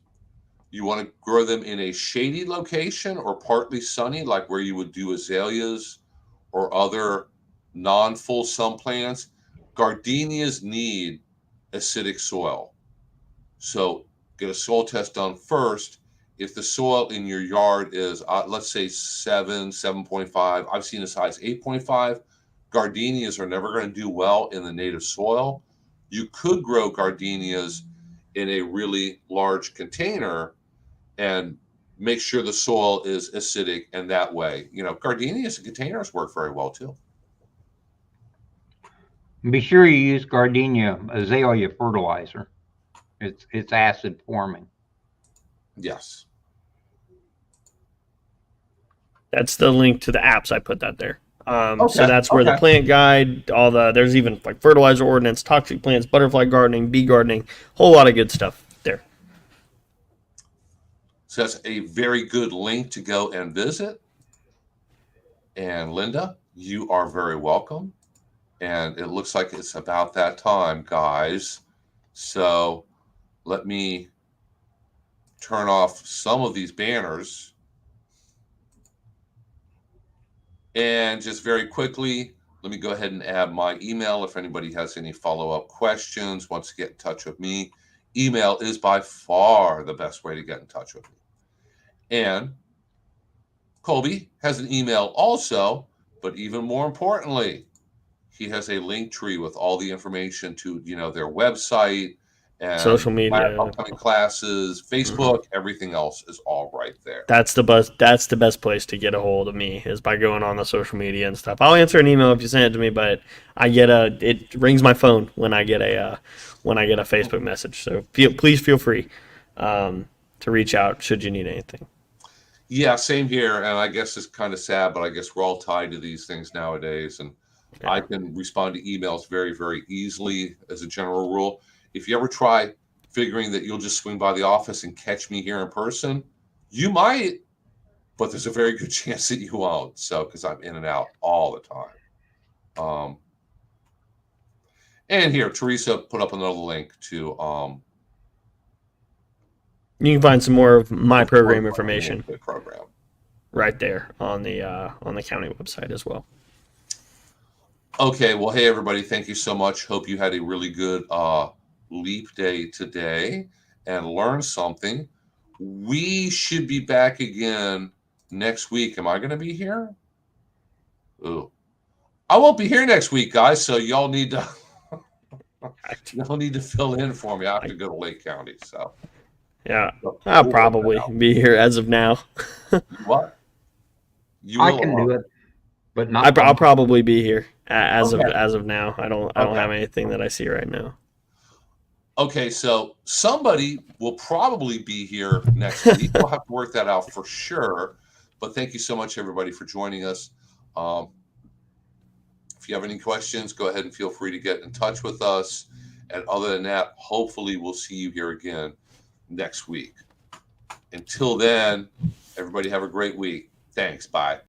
You want to grow them in a shady location or partly sunny, like where you would do azaleas or other non-full sun plants. Gardenias need acidic soil. So get a soil test done first. If the soil in your yard is, let's say 7.5, I've seen as high as 8.5, gardenias are never going to do well in the native soil. You could grow gardenias in a really large container and make sure the soil is acidic, and that way, gardenias and containers work very well too. Be sure you use gardenia azalea fertilizer. It's acid forming. Yes. That's the link to the apps. I put that there. So that's where the plant guide, there's even like fertilizer ordinance, toxic plants, butterfly gardening, bee gardening, whole lot of good stuff there. So that's a very good link to go and visit. And Linda, you are very welcome. And it looks like it's about that time, guys. So let me turn off some of these banners. And just very quickly, let me go ahead and add my email. If anybody has any follow-up questions, wants to get in touch with me, email is by far the best way to get in touch with me. And Colby has an email also, but even more importantly, he has a link tree with all the information to, their website and social media, upcoming classes, Facebook, everything else is all right there. That's the best place to get a hold of me, is by going on the social media and stuff. I'll answer an email if you send it to me, but it rings my phone when I get a Facebook message. So please feel free to reach out should you need anything. Yeah, same here. And I guess it's kind of sad, but I guess we're all tied to these things nowadays. And yeah. I can respond to emails very, very easily as a general rule. If you ever try figuring that you'll just swing by the office and catch me here in person, you might, but there's a very good chance that you won't. So, because I'm in and out all the time. And here, Teresa put up another link to. You can find some more of my program information program right there on the county website as well. Okay, well, hey everybody, thank you so much. Hope you had a really good leap day today and learned something. We should be back again next week. Am I going to be here? Ooh, I won't be here next week, guys. So y'all need to fill in for me. I have to go to Lake County. So. Yeah, I'll probably be here as of now. What? I can do it, but not. I'll probably be here as of now. I don't have anything that I see right now. Okay, so somebody will probably be here next week. We'll have to work that out for sure. But thank you so much, everybody, for joining us. If you have any questions, go ahead and feel free to get in touch with us. And other than that, hopefully we'll see you here again next week. Until then, everybody have a great week. Thanks. Bye.